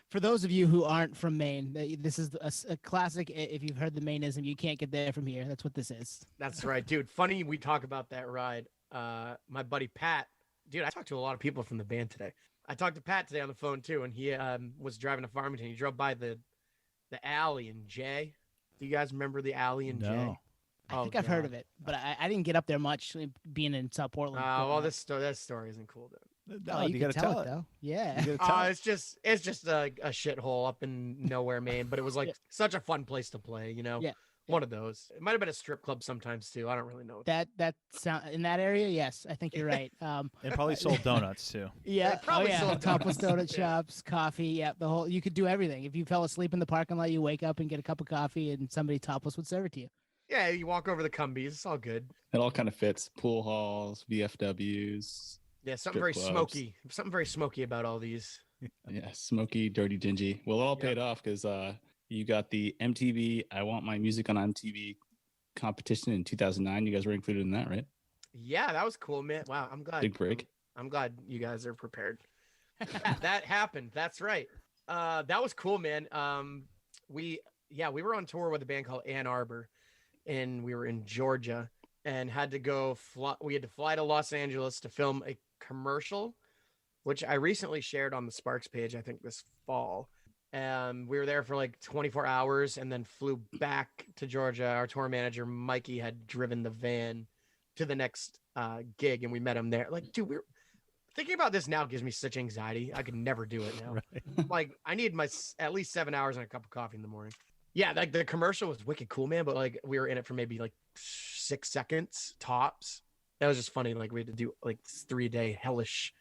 For those of you who aren't from Maine, this is a classic. If you've heard the Maineism, you can't get there from here. That's what this is. That's right, dude. Funny we talk about that ride. My buddy Pat, dude, I talked to a lot of people from the band today. I talked to Pat today on the phone too, and he was driving to Farmington. He drove by the alley in Jay. Do you guys remember the alley in Jay? No. I think I've heard of it, but I didn't get up there much being in South Portland. Well, this story isn't cool, dude. Oh, you can gotta tell it though. Yeah. You gotta tell it. It's just a shithole up in nowhere, Maine. But it was like such a fun place to play, Yeah. One of those. It might have been a strip club sometimes too. I don't really know. That sound in that area. Yes, I think you're right. And probably sold donuts too. Yeah, probably yeah. sold Topless donuts. donut shops, coffee. Yeah, the whole. You could do everything. If you fell asleep in the parking lot, you wake up and get a cup of coffee, and somebody topless would serve it to you. Yeah, you walk over the Cumbies. It's all good. It all kind of fits. Pool halls, VFWs. Yeah, something Strip very clubs. smoky. Something very smoky about all these. Yeah, smoky, dirty, dingy. Well, it all Yeah. paid off because you got the MTV I Want My Music on MTV competition in 2009. You guys were included in that, right? Yeah, that was cool, man. Wow, I'm glad. Big break. I'm glad you guys are prepared. That happened. That's right. That was cool, man. We were on tour with a band called Ann Arbor, and we were in Georgia and had to go we had to fly to Los Angeles to film a commercial, which I recently shared on the Sparks page, I think this fall. We were there for like 24 hours and then flew back to Georgia. Our tour manager, Mikey, had driven the van to the next gig, and we met him there. Like, dude, we're thinking about this now gives me such anxiety. I could never do it now. Right. Like, I need at least 7 hours and a cup of coffee in the morning. Yeah, like the commercial was wicked cool, man. But like we were in it for maybe like 6 seconds tops. That was just funny. Like we had to do like this 3-day hellish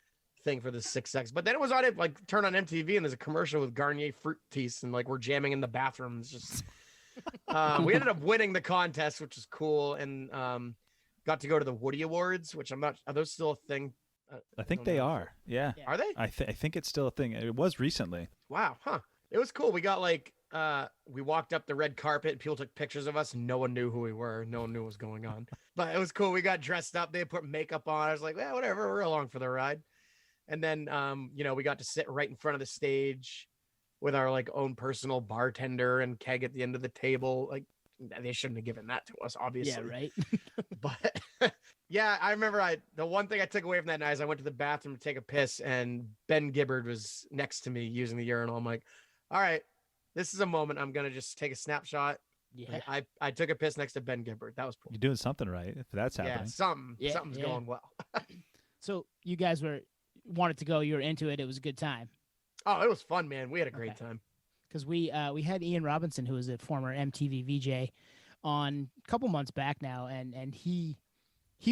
thing for the 6 seconds. But then it was on it, like turn on MTV and there's a commercial with Garnier fruit teas and like we're jamming in the bathroom. It's just we ended up winning the contest, which is cool, and got to go to the Woody Awards, which I'm not. Are those still a thing? I think don't they know. are. Yeah. Yeah. Are they? I think it's still a thing. It was recently. Wow, huh? It was cool. We got like we walked up the red carpet. People took pictures of us. No one knew who we were. No one knew what was going on. But it was cool. We got dressed up. They put makeup on. I was like, well, whatever. We're along for the ride. And then, we got to sit right in front of the stage with our like own personal bartender and keg at the end of the table. Like, they shouldn't have given that to us, obviously. Yeah, right. But yeah, I remember the one thing I took away from that night is I went to the bathroom to take a piss, and Ben Gibbard was next to me using the urinal. I'm like, all right, this is a moment. I'm gonna just take a snapshot. Yeah. I took a piss next to Ben Gibbard. That was cool. You're doing something right if that's happening. Something's going well. So you guys wanted to go. You were into it. It was a good time. Oh, it was fun, man. We had a great time. Because we had Ian Robinson, who was a former MTV VJ, on a couple months back now, and he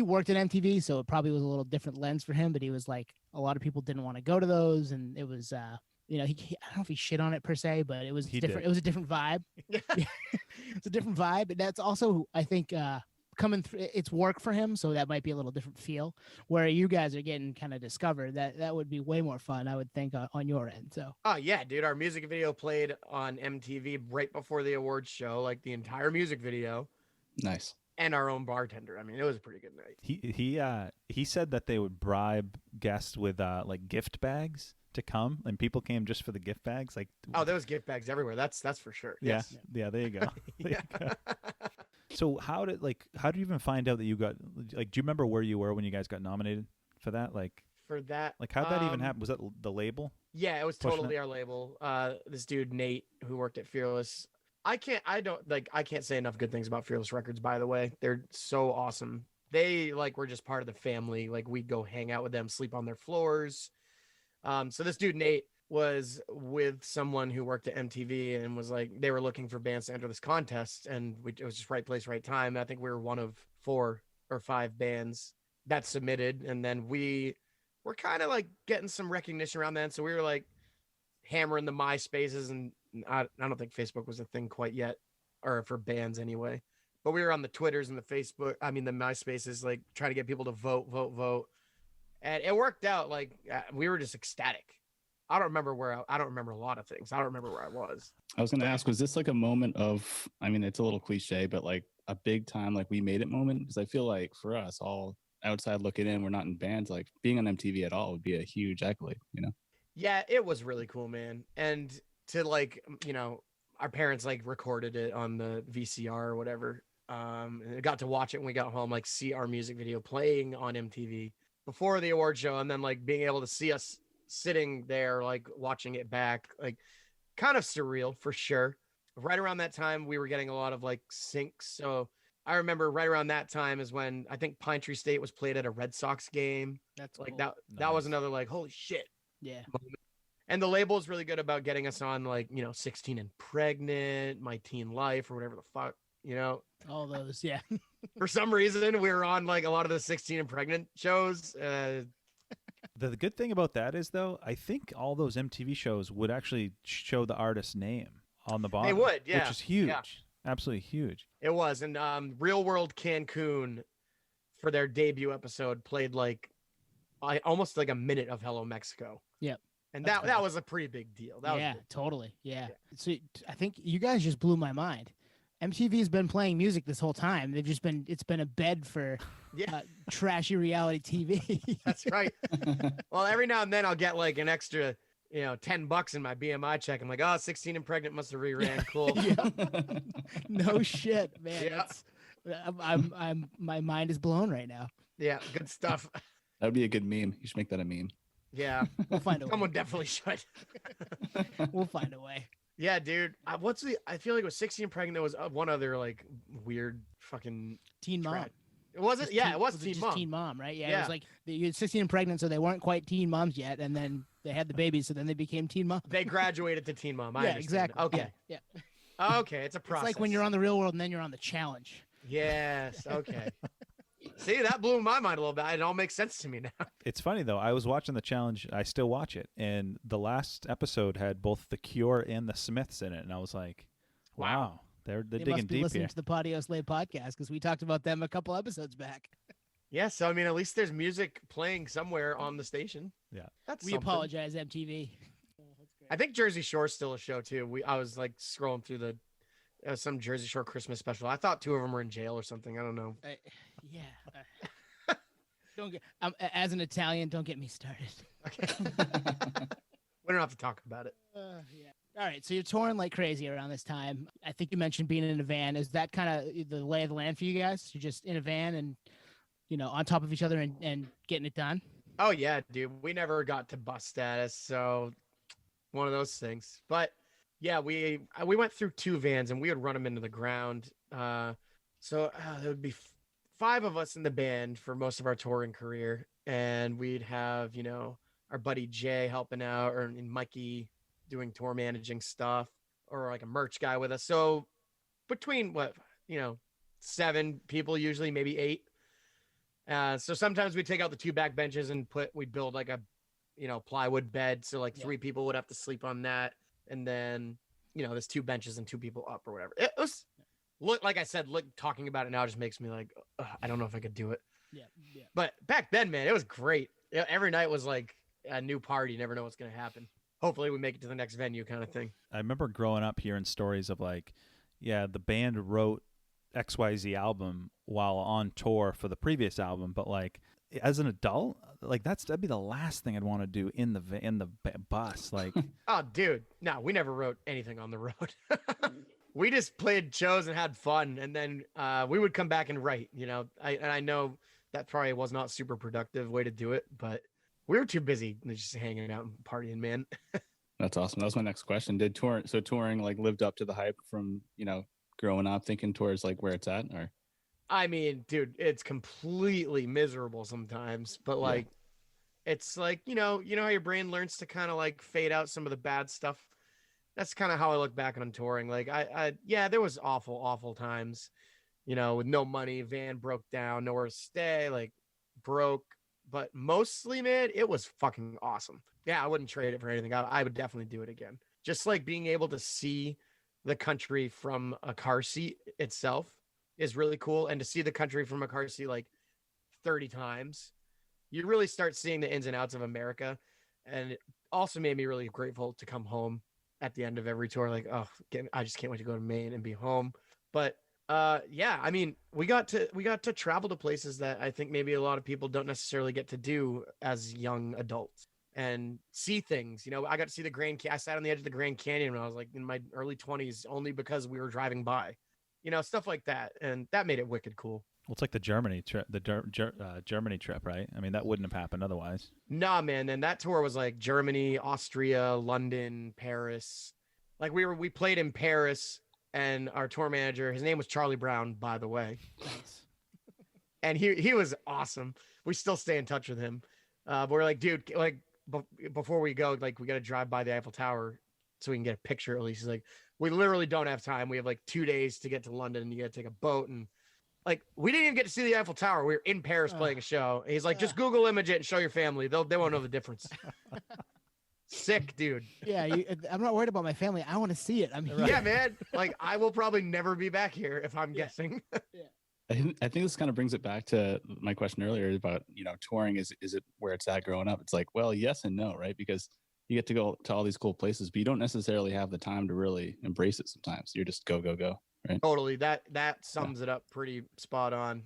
worked at MTV, so it probably was a little different lens for him. But he was like, a lot of people didn't want to go to those, and it was I don't know if he shit on it per se, but it was different. Did. It was a different vibe. It's a different vibe, and that's also, I think, coming through. It's work for him, so that might be a little different feel. Where you guys are getting kind of discovered, that would be way more fun, I would think, on your end. So. Oh yeah, dude, our music video played on MTV right before the awards show, like the entire music video. Nice. And our own bartender. I mean, it was a pretty good night. He said that they would bribe guests with like gift bags to come, and people came just for the gift bags. Like, oh, there was gift bags everywhere. That's for sure. Yeah, Yes. yeah. There you go. There you go. So how did you even find out that you got, like, do you remember where you were when you guys got nominated for that? Like, for that, like, how'd that even happen? Was that the label? Yeah, it was Pushing totally it? our label. This dude Nate, who worked at Fearless. I can't say enough good things about Fearless Records, by the way. They're so awesome. They were just part of the family. Like, we'd go hang out with them, sleep on their floors. So this dude Nate was with someone who worked at MTV and was like, they were looking for bands to enter this contest, and it was just right place, right time. I think we were one of 4 or 5 bands that submitted, and then we were kind of like getting some recognition around then. So we were like hammering the MySpaces, and I don't think Facebook was a thing quite yet, or for bands anyway. But we were on the Twitters and the MySpaces, like trying to get people to vote. And it worked out. Like, we were just ecstatic. I don't remember a lot of things. I don't remember where I was. I was going to ask, was this like a moment of, I mean, it's a little cliche, but like a big time, like we made it moment? Because I feel like for us all outside looking in, we're not in bands, like being on MTV at all would be a huge accolade, you know? Yeah, it was really cool, man. And to our parents recorded it on the VCR or whatever. And I got to watch it when we got home, see our music video playing on MTV before the award show. And then being able to see us sitting there, watching it back, kind of surreal for sure. Right around that time, we were getting a lot of syncs. So I remember right around that time is when I think Pine Tree State was played at a Red Sox game. That's cool. Nice. That was another holy shit. Yeah. Moment. And the label is really good about getting us on 16 and Pregnant, My Teen Life, or whatever the fuck, All those, yeah. For some reason, we were on a lot of the 16 and Pregnant shows. The good thing about that is, though, I think all those MTV shows would actually show the artist's name on the bottom. They would, yeah. Which is huge. Yeah. Absolutely huge. It was. And Real World Cancun, for their debut episode, played almost a minute of Hello Mexico. Yep. And That's that was a pretty big deal. That was big. Totally. Yeah. So I think you guys just blew my mind. MTV's been playing music this whole time. It's been a bed for trashy reality TV. That's right. Well, every now and then I'll get an extra, $10 in my BMI check. I'm like, 16 and Pregnant must have reran. Cool. No shit, man. Yeah. My mind is blown right now. Yeah. Good stuff. That would be a good meme. You should make that a meme. Yeah. We'll find a way. Someone definitely should. We'll find a way. Yeah, dude. I feel like it was 16 and Pregnant. There was one other weird fucking Teen Mom. Was it? Yeah, it was Teen just Mom. Teen Mom, right? Yeah, Yeah. It was you had 16 and Pregnant, so they weren't quite teen moms yet, and then they had the baby, so then they became teen mom. They graduated to Teen Mom. I Yeah, understand. exactly. Okay. Yeah. Okay, it's a process. It's like when you're on the Real World and then you're on the Challenge. Yes. Okay. See, that blew my mind a little bit. It all makes sense to me now. It's funny, though. I was watching the challenge. I still watch it. And the last episode had both The Cure and The Smiths in it. And I was like, wow. They're They digging must be deep listening here. to the Padios Lay podcast because we talked about them a couple episodes back. Yeah, so I mean, at least there's music playing somewhere on the station. Yeah. That's We something. apologize, MTV. Oh, that's great. I think Jersey Shore's still a show too. I was like scrolling through the some Jersey Shore Christmas special. I thought 2 of them were in jail or something. I don't know. Yeah. Don't get. As an Italian, don't get me started. Okay. We don't have to talk about it. Yeah. All right. So you're touring like crazy around this time. I think you mentioned being in a van. Is that kind of the lay of the land for you guys? You're just in a van and, on top of each other and getting it done? Oh, yeah, dude. We never got to bus status. So one of those things. But yeah, we went through 2 vans and we would run them into the ground. So there would be 5 of us in the band for most of our touring career. And we'd have, our buddy Jay helping out, or Mikey doing tour managing stuff, or like a merch guy with us. So between 7 people, usually maybe 8. So sometimes we take out the 2 back benches and we'd build like a, plywood bed. So like 3 people would have to sleep on that. And then, there's 2 benches and 2 people up or whatever. It was, like I said, talking about it now just makes me like, I don't know if I could do it. Yeah. But back then, man, it was great. Every night was like a new party. You never know what's going to happen. Hopefully we make it to the next venue kind of thing. I remember growing up hearing stories of like, the band wrote XYZ album while on tour for the previous album, but like as an adult, like that'd be the last thing I'd want to do in the bus. Like, oh, dude, no, we never wrote anything on the road. We just played shows and had fun, and then we would come back and write. I know that probably was not super productive way to do it, but we were too busy just hanging out and partying, man. That's awesome. That was my next question. Did touring like lived up to the hype from, growing up thinking tours like where it's at? Or I mean, dude, it's completely miserable sometimes, but like it's like, how your brain learns to kind of like fade out some of the bad stuff. That's kind of how I look back on touring. Like there was awful times, with no money, van broke down, nowhere to stay, like broke. But mostly, man, it was fucking awesome. Yeah, I wouldn't trade it for anything. I would definitely do it again. Just like being able to see the country from a car seat itself is really cool. And to see the country from a car seat like 30 times, you really start seeing the ins and outs of America. And it also made me really grateful to come home at the end of every tour. Like, I just can't wait to go to Maine and be home. But I mean, we got to travel to places that I think maybe a lot of people don't necessarily get to do as young adults and see things. I got to see I sat on the edge of the Grand Canyon when I was like in my early 20s, only because we were driving by, stuff like that. And that made it wicked cool. Well, it's like the Germany trip, Germany trip, right? I mean, that wouldn't have happened otherwise. Nah, man. And that tour was like Germany, Austria, London, Paris. Like we played in Paris, and our tour manager, his name was Charlie Brown, by the way. Nice. And he was awesome. We still stay in touch with him. But we're like, dude, like before we go, like we got to drive by the Eiffel Tower so we can get a picture at least. He's like, we literally don't have time. We have like 2 days to get to London, and you got to take a boat. And like, we didn't even get to see the Eiffel Tower. We were in Paris playing a show. And he's like, just Google image it and show your family. They won't know the difference. Sick, dude. Yeah, I'm not worried about my family. I want to see it. I'm here. Yeah, man. Like, I will probably never be back here if I'm guessing. I think this kind of brings it back to my question earlier about, touring. Is it where it's at growing up? It's like, well, yes and no, right? Because you get to go to all these cool places, but you don't necessarily have the time to really embrace it sometimes. You're just go, right? Totally. That sums it up pretty spot on.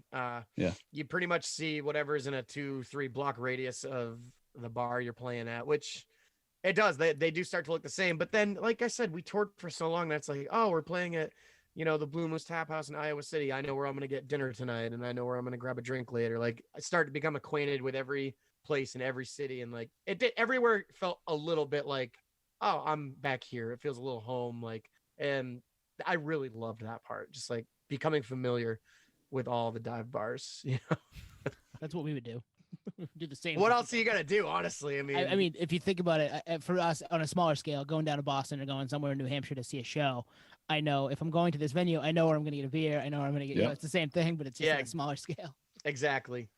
You pretty much see whatever's in a 2-3 block radius of the bar you're playing at, which it does. They do start to look the same. But then, like I said, we toured for so long that's like, oh, we're playing at, the Blue Moose Tap House in Iowa City. I know where I'm going to get dinner tonight, and I know where I'm going to grab a drink later. Like, I started to become acquainted with every place in every city, and like everywhere felt a little bit like, oh, I'm back here. It feels a little home. Like, and I really loved that part. Just like becoming familiar with all the dive bars. That's what we would do. Do the same. What else are you gonna do? Honestly, I mean, if you think about it, for us on a smaller scale, going down to Boston or going somewhere in New Hampshire to see a show, I know if I'm going to this venue, I know where I'm going to get a beer. I know where I'm going to get. It's the same thing, but it's just on a smaller scale. Exactly,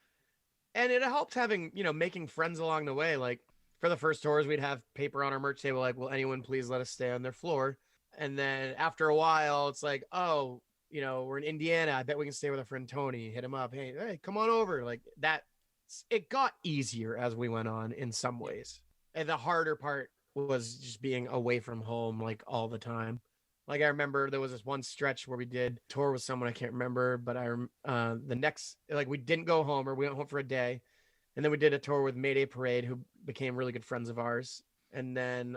and it helped having making friends along the way. Like for the first tours, we'd have paper on our merch table, like, "Will anyone please let us stay on their floor?" And then after a while, it's like, "Oh, we're in Indiana. I bet we can stay with our friend Tony. Hit him up. Hey, come on over." Like that. It got easier as we went on in some ways. And the harder part was just being away from home like all the time. Like I remember there was this one stretch where we did tour with someone I can't remember, but the next like we didn't go home or we went home for a day, and then we did a tour with Mayday Parade, who became really good friends of ours, and then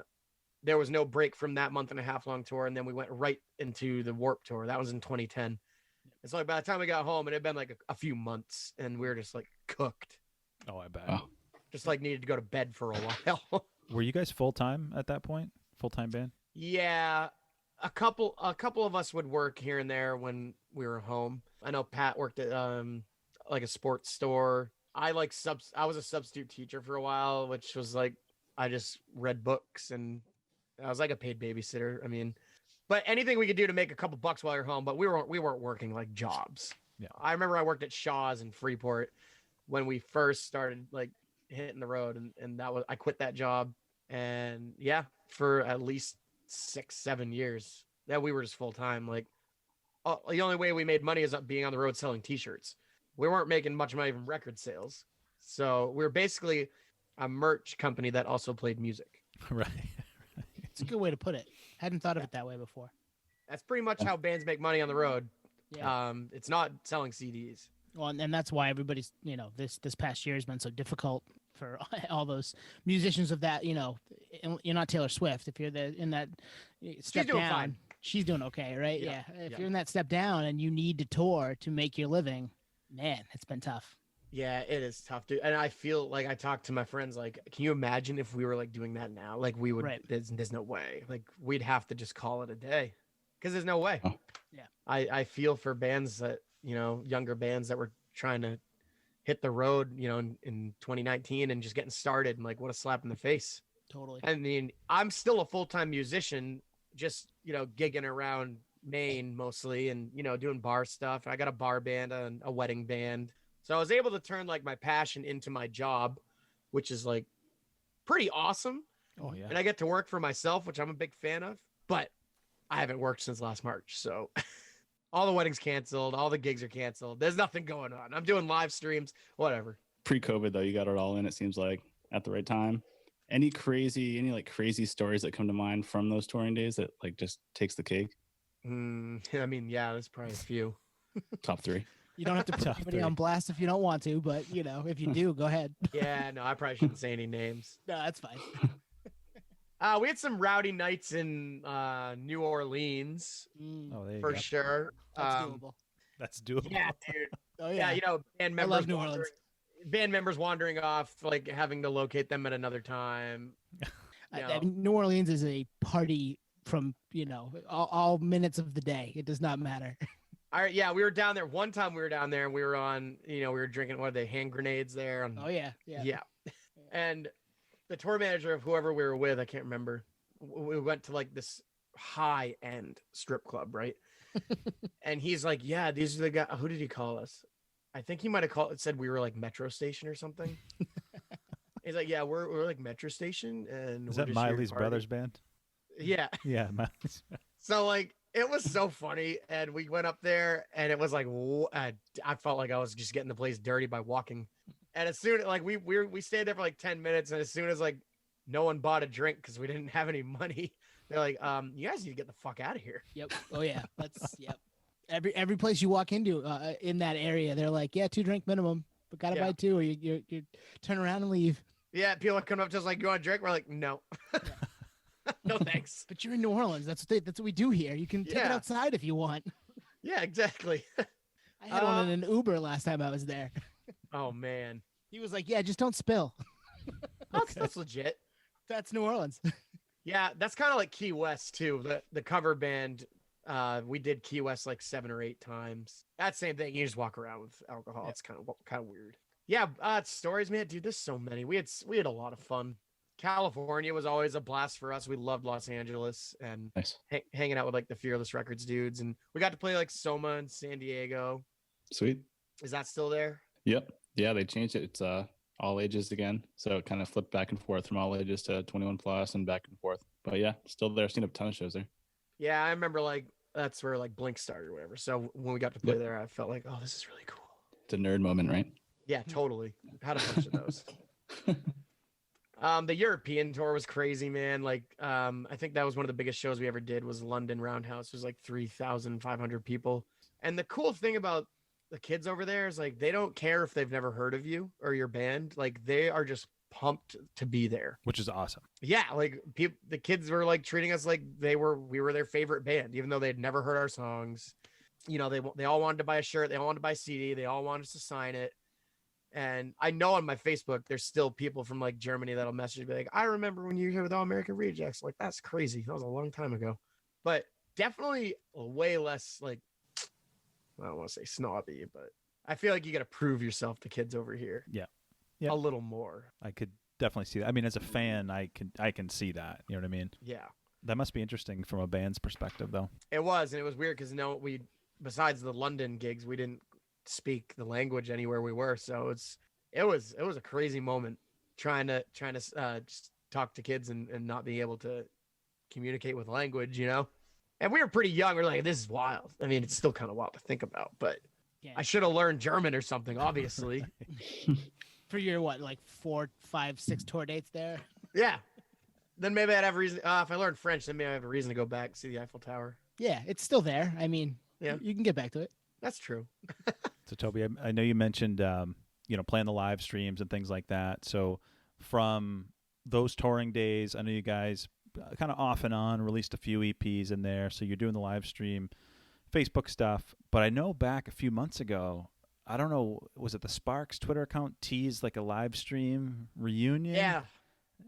there was no break from that month and a half long tour, and then we went right into the Warp Tour. That was in 2010. It's like by the time we got home, it had been like a few months, and we were just like cooked. Oh, I bet. Wow. Just like needed to go to bed for a while. Were you guys full time at that point? Full time band? Yeah, a couple of us would work here and there when we were home. I know Pat worked at like a sports store. I was a substitute teacher for a while, which was like I just read books and I was like a paid babysitter. I mean, but anything we could do to make a couple bucks while you're home, but we weren't working like jobs. Yeah. I remember I worked at Shaw's in Freeport when we first started like hitting the road, and I quit that job, and yeah, for at least 6-7 years that we were just full time. Like the only way we made money is being on the road selling t-shirts. We weren't making much money from record sales, so we were basically a merch company that also played music. Right. It's a good way to put it. Hadn't thought of it that way before. That's pretty much how bands make money on the road. Yeah. It's not selling CDs. Well, and that's why everybody's, this past year has been so difficult for all those musicians of that, you're not Taylor Swift. If you're in that step doing down, fine. She's doing okay, right? Yeah. If Yeah. you're in that step down and you need to tour to make your living, man, it's been tough. Yeah, it is tough, dude. And I feel like I talk to my friends, like, can you imagine if we were like doing that now? Like we would, Right. there's no way. Like we'd have to just call it a day because there's no way. Oh. Yeah. I feel for bands that, younger bands that were trying to hit the road, in 2019 and just getting started, and like, what a slap in the face. Totally. I mean, I'm still a full-time musician, just, gigging around Maine mostly and, doing bar stuff. I got a bar band and a wedding band. So I was able to turn like my passion into my job, which is like pretty awesome. Oh, yeah. And I get to work for myself, which I'm a big fan of, but I haven't worked since last March. So all the weddings canceled, all the gigs are canceled. There's nothing going on. I'm doing live streams, whatever. Pre-COVID though, you got it all in. It seems like at the right time. Any crazy stories that come to mind from those touring days that like just takes the cake? I mean, yeah, there's probably a few. Top 3. You don't have to put Tough anybody three. on blast if you don't want to, but if you do, go ahead. Yeah, no, I probably shouldn't say any names. No, that's fine. We had some rowdy nights in New Orleans Oh, there you for go. sure. That's doable. That's doable. Yeah, dude. Oh Yeah, yeah. band I members love New Orleans. band members wandering off, like having to locate them at another time. I mean, New Orleans is a party from all minutes of the day. It does not matter. All right, yeah, we were down there one time. We were down there and we were on, we were drinking, what are they, hand grenades there? And, Oh yeah. yeah. And the tour manager of whoever we were with, I can't remember. We went to like this high end strip club, right? And he's like, yeah, these are the guys. Who did he call us? I think he might have said we were like Metro Station or something. He's like, yeah, we're like Metro Station. And Is we're that just here to Miley's party." Brothers band? Yeah. Yeah, Miley's. So like, it was so funny. And we went up there and it was like, I felt like I was just getting the place dirty by walking. And as soon like we stayed there for like 10 minutes. And as soon as like no one bought a drink because we didn't have any money, they're like, you guys need to get the fuck out of here. Yep. Oh yeah. Yep. Every place you walk into in that area, they're like, yeah, 2 drink minimum, but gotta buy 2 or you turn around and leave. Yeah, people are coming up just like, you want a drink? We're like, no. No thanks. But you're in New Orleans. That's what we do here. You can take it Yeah. outside if you want. Yeah, exactly. I had one in an Uber last time I was there. Oh man. He was like, yeah, just don't spill. That's legit. That's New Orleans. Yeah, that's kind of like Key West too. The cover band, we did Key West like 7 or 8 times. That same thing. You just walk around with alcohol. Yeah. It's kind of weird. Yeah, stories, man, dude. There's so many. We had a lot of fun. California was always a blast for us. We loved Los Angeles and Nice. hanging out with like the Fearless Records dudes, and we got to play like Soma in San Diego. Sweet. Is that still there? Yep. Yeah, they changed it. It's all ages again. So it kind of flipped back and forth from all ages to 21 plus and back and forth. But yeah, still there. Seen a ton of shows there. Yeah, I remember like that's where like Blink started or whatever. So when we got to play there, I felt like, oh, this is really cool. It's a nerd moment, right? Yeah, totally. Had a bunch of those. The European tour was crazy, man. Like, I think that was one of the biggest shows we ever did was London Roundhouse. It was like 3,500 people. And the cool thing about the kids over there is like, they don't care if they've never heard of you or your band. Like they are just pumped to be there. Which is awesome. Yeah. Like the kids were like treating us like we were their favorite band, even though they'd never heard our songs. You know, they all wanted to buy a shirt. They all wanted to buy a CD. They all wanted us to sign it. And I know on my Facebook, there's still people from like Germany that'll message me like, I remember when you were here with All American Rejects. Like, that's crazy. That was a long time ago. But definitely way less like, I don't want to say snobby, but I feel like you got to prove yourself to kids over here. Yeah. A little more. I could definitely see that. I mean, as a fan, I can see that. You know what I mean? Yeah. That must be interesting from a band's perspective, though. It was, and it was weird because besides the London gigs, we didn't speak the language anywhere we were, so it was a crazy moment trying to just talk to kids and not being able to communicate with language, you know. And we were pretty young. We're like, this is wild. I mean, it's still kind of wild to think about, but Yeah. I should have learned German or something, obviously. For your what, like 4, 5, 6 tour dates there? Yeah. Then maybe I'd have a reason. If I learned French, then maybe I have a reason to go back see the Eiffel Tower. Yeah, it's still there. I mean, Yeah. you can get back to it. That's true. So, Toby, I know you mentioned, playing the live streams and things like that. So from those touring days, I know you guys kind of off and on released a few EPs in there. So you're doing the live stream Facebook stuff. But I know back a few months ago, I don't know, was it the Sparks Twitter account teased like a live stream reunion? Yeah.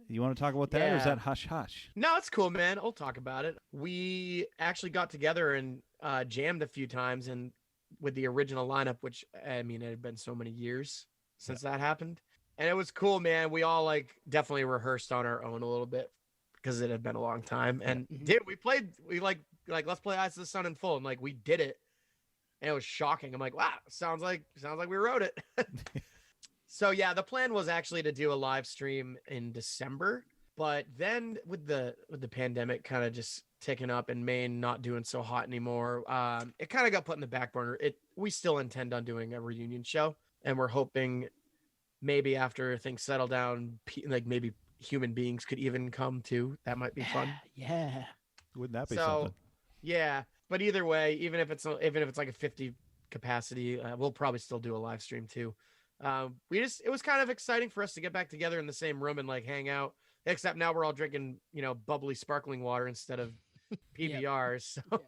You want to talk about that, or is Yeah. that hush hush? No, it's cool, man. I'll talk about it. We actually got together and jammed a few times, and with the original lineup, which I mean, it had been so many years since that happened, and it was cool, man. We all like definitely rehearsed on our own a little bit because it had been a long time, and we like let's play Eyes of the Sun in full, and like we did it, and it was shocking. I'm like, wow, sounds like we wrote it. So yeah, the plan was actually to do a live stream in December, but then with the pandemic kind of just ticking up and Maine not doing so hot anymore, it kind of got put in the back burner. We still intend on doing a reunion show, and we're hoping maybe after things settle down, like maybe human beings could even come too. That might be fun. Yeah. Wouldn't that be So something? yeah, but either way, even if it's like a 50 capacity, we'll probably still do a live stream too. It was kind of exciting for us to get back together in the same room and like hang out, except now we're all drinking, bubbly sparkling water instead of PBRs. So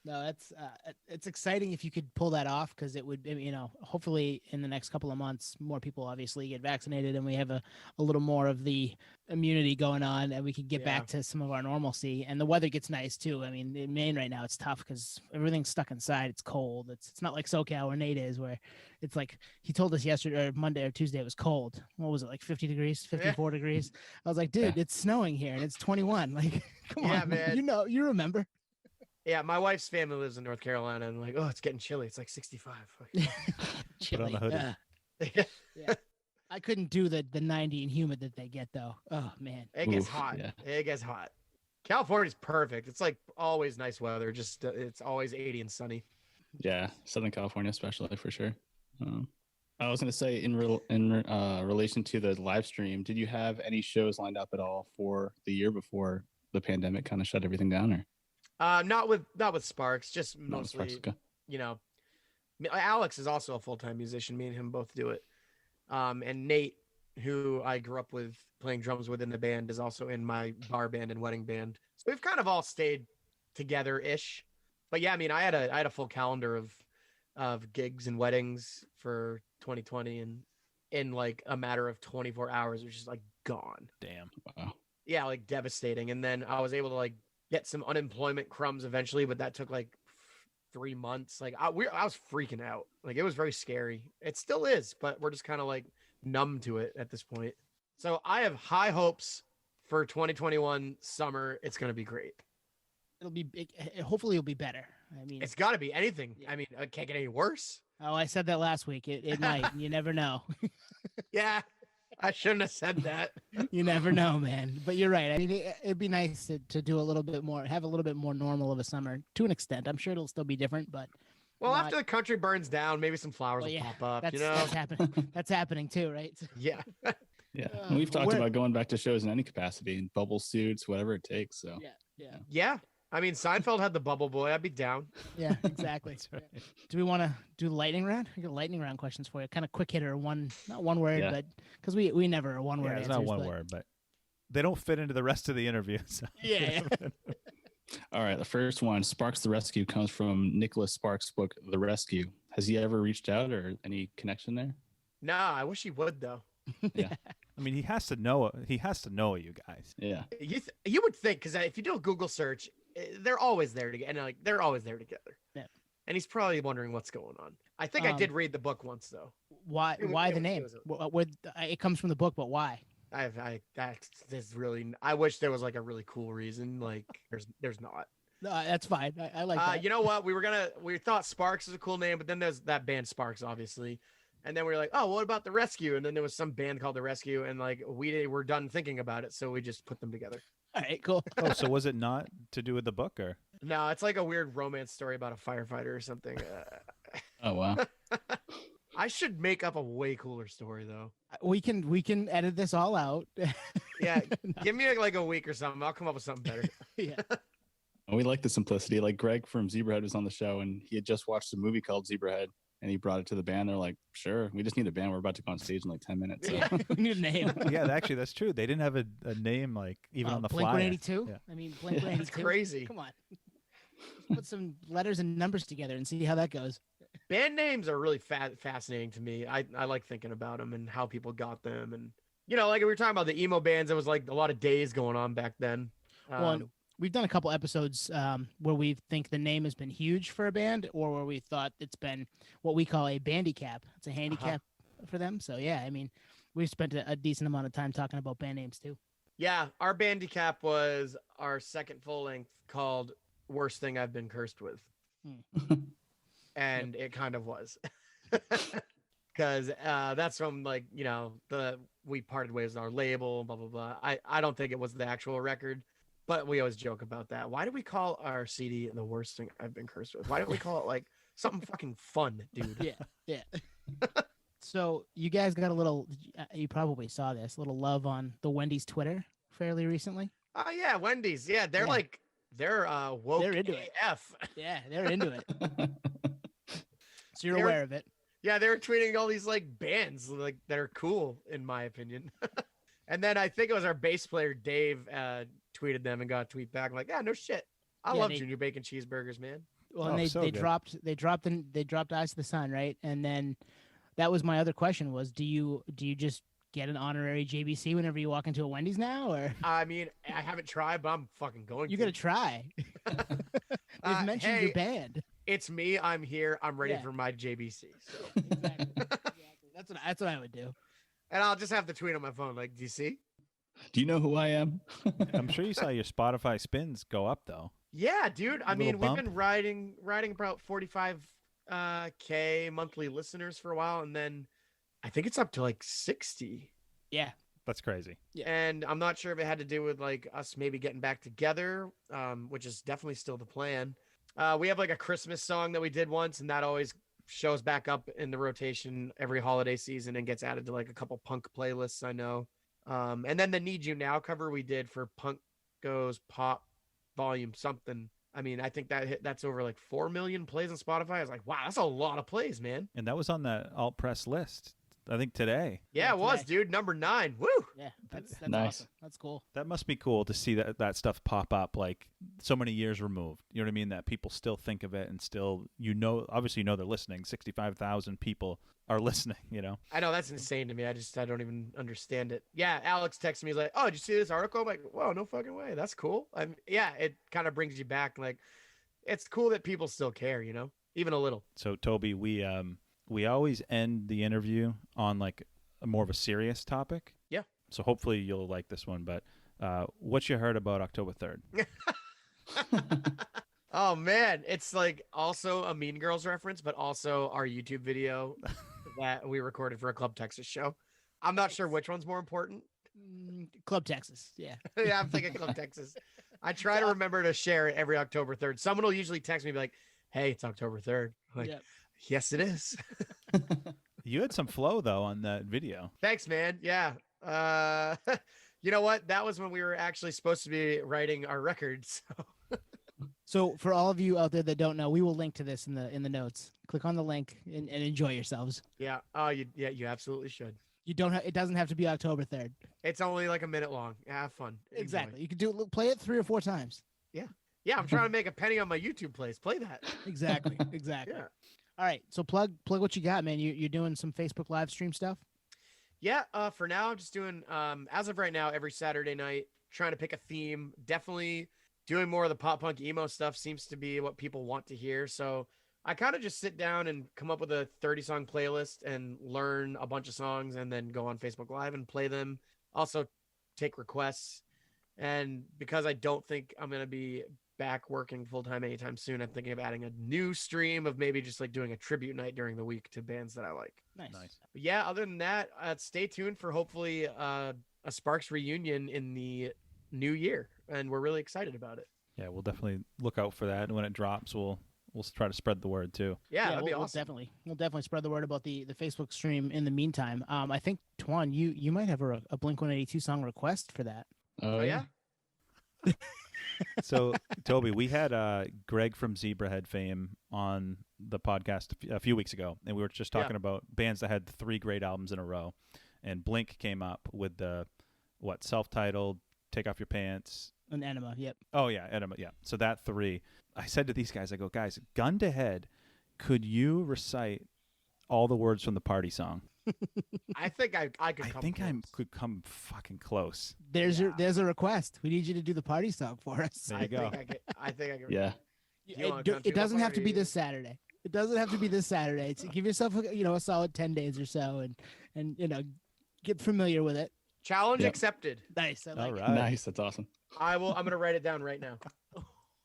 No, it's exciting if you could pull that off, because it would, hopefully in the next couple of months, more people obviously get vaccinated and we have a little more of the immunity going on, and we can get back to some of our normalcy, and the weather gets nice too. I mean, in Maine right now, it's tough because everything's stuck inside. It's cold. It's not like SoCal where Nate is, where it's like, he told us yesterday or Monday or Tuesday it was cold. What was it, like 50 degrees, 54 degrees? I was like, dude, it's snowing here and it's 21. Like, come on, man. You remember. Yeah, my wife's family lives in North Carolina, and like, oh, it's getting chilly. It's like 65. Put on a hoodie. Yeah. I couldn't do the 90 and humid that they get though. Oh man, it gets hot. Yeah. It gets hot. California's perfect. It's like always nice weather. Just it's always 80 and sunny. Yeah, Southern California especially for sure. I was going to say in relation to the live stream, did you have any shows lined up at all for the year before the pandemic kind of shut everything down, or? Not with Sparks, just mostly, Sparks, okay. Alex is also a full-time musician. Me and him both do it. And Nate, who I grew up with playing drums with in the band, is also in my bar band and wedding band. So we've kind of all stayed together-ish. But yeah, I mean, I had a full calendar of gigs and weddings for 2020, and in like a matter of 24 hours, it was just like gone. Damn. Wow. Yeah, like devastating. And then I was able to like get some unemployment crumbs eventually, but that took like 3 months. Like I was freaking out. Like it was very scary. It still is, but we're just kind of like numb to it at this point. So I have high hopes for 2021 summer. It's going to be great. Hopefully it'll be better. I mean, it's got to be anything. Yeah. I mean, it can't get any worse. Oh, I said that last week. It might. You never know. Yeah. I shouldn't have said that. You never know, man. But you're right. I mean, it'd be nice to do a little bit more, have a little bit more normal of a summer to an extent. I'm sure it'll still be different, but. Well, after the country burns down, maybe some flowers will pop up. That's happening. That's happening too, right? Yeah. Yeah. And we've talked Where- about going back to shows in any capacity, in bubble suits, whatever it takes. So Yeah. Yeah. I mean, Seinfeld had the bubble boy. I'd be down. Yeah, exactly. right. Do we want to do lightning round? I got lightning round questions for you. Kind of quick hitter, not one word, Yeah. but because we never are one word Yeah, it's answers. not one but- word, but they don't fit into the rest of the interview. So. Yeah. all right, the first one, Sparks the Rescue, comes from Nicholas Sparks' book, The Rescue. Has he ever reached out or any connection there? Nah, I wish he would though. Yeah. I mean, he has to know. He has to know you guys. Yeah. You would think because if you do a Google search, they're always there together, and like they're always there together. Yeah. And he's probably wondering what's going on. I think I did read the book once though. Why? It Why was- the it name? was- It comes from the book, but why? That's really. I wish there was like a really cool reason. Like there's not. No, that's fine. I like that. You know what? We thought Sparks is a cool name, but then there's that band Sparks, obviously. And then we were like, oh, what about The Rescue? And then there was some band called The Rescue, and like we were done thinking about it, so we just put them together. All right, cool. Oh, so was it not to do with the book, or? No, it's like a weird romance story about a firefighter or something. Oh, wow. I should make up a way cooler story though. We can edit this all out. Yeah, give me like a week or something. I'll come up with something better. Yeah. We like the simplicity. Like Greg from Zebrahead was on the show and he had just watched a movie called Zebrahead and he brought it to the band. They're like, sure, we just need a band. We're about to go on stage in like 10 minutes. So. Yeah, we need a name. Yeah, actually, that's true. They didn't have a name like even on the Blink flyer. 182. Yeah. I mean, Blink 182. It's crazy. Come on. Put some letters and numbers together and see how that goes. Band names are really fascinating to me. I like thinking about them and how people got them. And, you know, like we were talking about the emo bands, there was like a lot of days going on back then. Well, and we've done a couple episodes where we think the name has been huge for a band or where we thought it's been what we call a bandicap. It's a handicap for them. So, yeah, I mean, we've spent a decent amount of time talking about band names, too. Yeah, our bandicap was our second full length called Worst Thing I've Been Cursed With. And it kind of was. Because that's from like, you know, we parted ways with our label, blah, blah, blah. I don't think it was the actual record, but we always joke about that. Why do we call our CD The Worst Thing I've Been Cursed With? Why don't we call it like something fucking fun, dude? Yeah. So you guys got a little, you probably saw this, little love on the Wendy's Twitter fairly recently. Oh, yeah, Wendy's. Yeah, they're like, they're woke They're into it. AF. Yeah, they're into it. So you're They're- aware of it. Yeah, they were tweeting all these like bands like that are cool in my opinion. And then I think it was our bass player Dave tweeted them and got a tweet back like, yeah, no shit. I Yeah, love they- Junior Bacon cheeseburgers, man. Well, Oh, and so they good. dropped Eyes to the Sun, right? And then that was my other question was, do you just get an honorary JBC whenever you walk into a Wendy's now, or I mean, I haven't tried, but I'm fucking going you to. got to try? They've mentioned hey, your band. It's me. I'm here. I'm ready Yeah. for my JBC. So. Exactly. That's what I would do. And I'll just have to tweet on my phone like, do you see? Do you know who I am? I'm sure you saw your Spotify spins go up though. Yeah, dude. I Little mean, we've bump. been riding about 45K monthly listeners for a while, and then I think it's up to like 60. Yeah. That's crazy. And I'm not sure if it had to do with like us maybe getting back together, which is definitely still the plan. We have like a Christmas song that we did once, and that always shows back up in the rotation every holiday season and gets added to like a couple punk playlists, I know. And then the Need You Now cover we did for Punk Goes Pop Volume something. I mean, I think that's over like 4 million plays on Spotify. I was like, wow, that's a lot of plays, man. And that was on that alt press list, I think today. Yeah, it was, today. dude. Number 9. Woo! Yeah. That's Nice. awesome. That's cool. That must be cool to see that stuff pop up like so many years removed. You know what I mean? That people still think of it and still, obviously they're listening. 65,000 people are listening, you know? I know that's insane to me. I don't even understand it. Yeah, Alex texted me. He's like, "Oh, did you see this article?" I'm like, "Whoa, no fucking way. That's cool." Yeah, it kind of brings you back. Like, it's cool that people still care, you know, even a little. So Toby, we always end the interview on like more of a serious topic. Yeah. So hopefully you'll like this one. But what you heard about October 3rd? Oh man, it's like also a Mean Girls reference, but also our YouTube video that we recorded for a Club Texas show. I'm not sure which one's more important. Club Texas. Yeah. Yeah, I'm thinking Club Texas. I try to remember to share it every October 3rd. Someone will usually text me and be like, "Hey, it's October 3rd." I'm like, Yep. yes, it is. You had some flow though on that video. Thanks, man. Yeah. You know what? That was when we were actually supposed to be writing our records. So. So for all of you out there that don't know, we will link to this in the notes. Click on the link and enjoy yourselves. Yeah. Oh, you absolutely should. You don't have, it doesn't have to be October 3rd. It's only like a minute long. Have fun. Enjoy. Exactly. You could play it 3 or 4 times. Yeah, I'm trying to make a penny on my YouTube plays. Play that. Exactly. Exactly. Yeah. All right. So plug what you got, man. You're doing some Facebook live stream stuff. Yeah. For now, I'm just doing as of right now every Saturday night, trying to pick a theme. Definitely doing more of the pop punk emo stuff seems to be what people want to hear. So I kind of just sit down and come up with a 30-song playlist and learn a bunch of songs and then go on Facebook Live and play them. Also take requests. And because I don't think I'm going to be back working full-time anytime soon, I'm thinking of adding a new stream of maybe just like doing a tribute night during the week to bands that I like. Nice. But yeah, other than that, stay tuned for hopefully a Sparks reunion in the new year. And we're really excited about it. Yeah, we'll definitely look out for that. And when it drops, we'll try to spread the word too. Yeah, that'd be we'll awesome. We'll definitely spread the word about the Facebook stream in the meantime. I think Twan, you might have a Blink-182 song request for that. Oh yeah. So, Toby, we had Greg from Zebrahead fame on the podcast a few weeks ago, and we were just talking about bands that had 3 great albums in a row. And Blink came up with the self-titled, Take Off Your Pants. An Enema, yep. Oh, yeah, Enema, yeah. So that 3. I said to these guys, I go, guys, gun to head, could you recite all the words from the party song? I think I could come I think I close. could come fucking close. There's a request. We need you to do the party song for us. There you go. I think I could. Yeah. You wanna come to It doesn't the have to be party? this Saturday. It doesn't have to be this Saturday. It's, give yourself a solid 10 days or so and get familiar with it. Challenge Yep. accepted. Nice. I like All it. right. Nice. That's awesome. I'm going to write it down right now.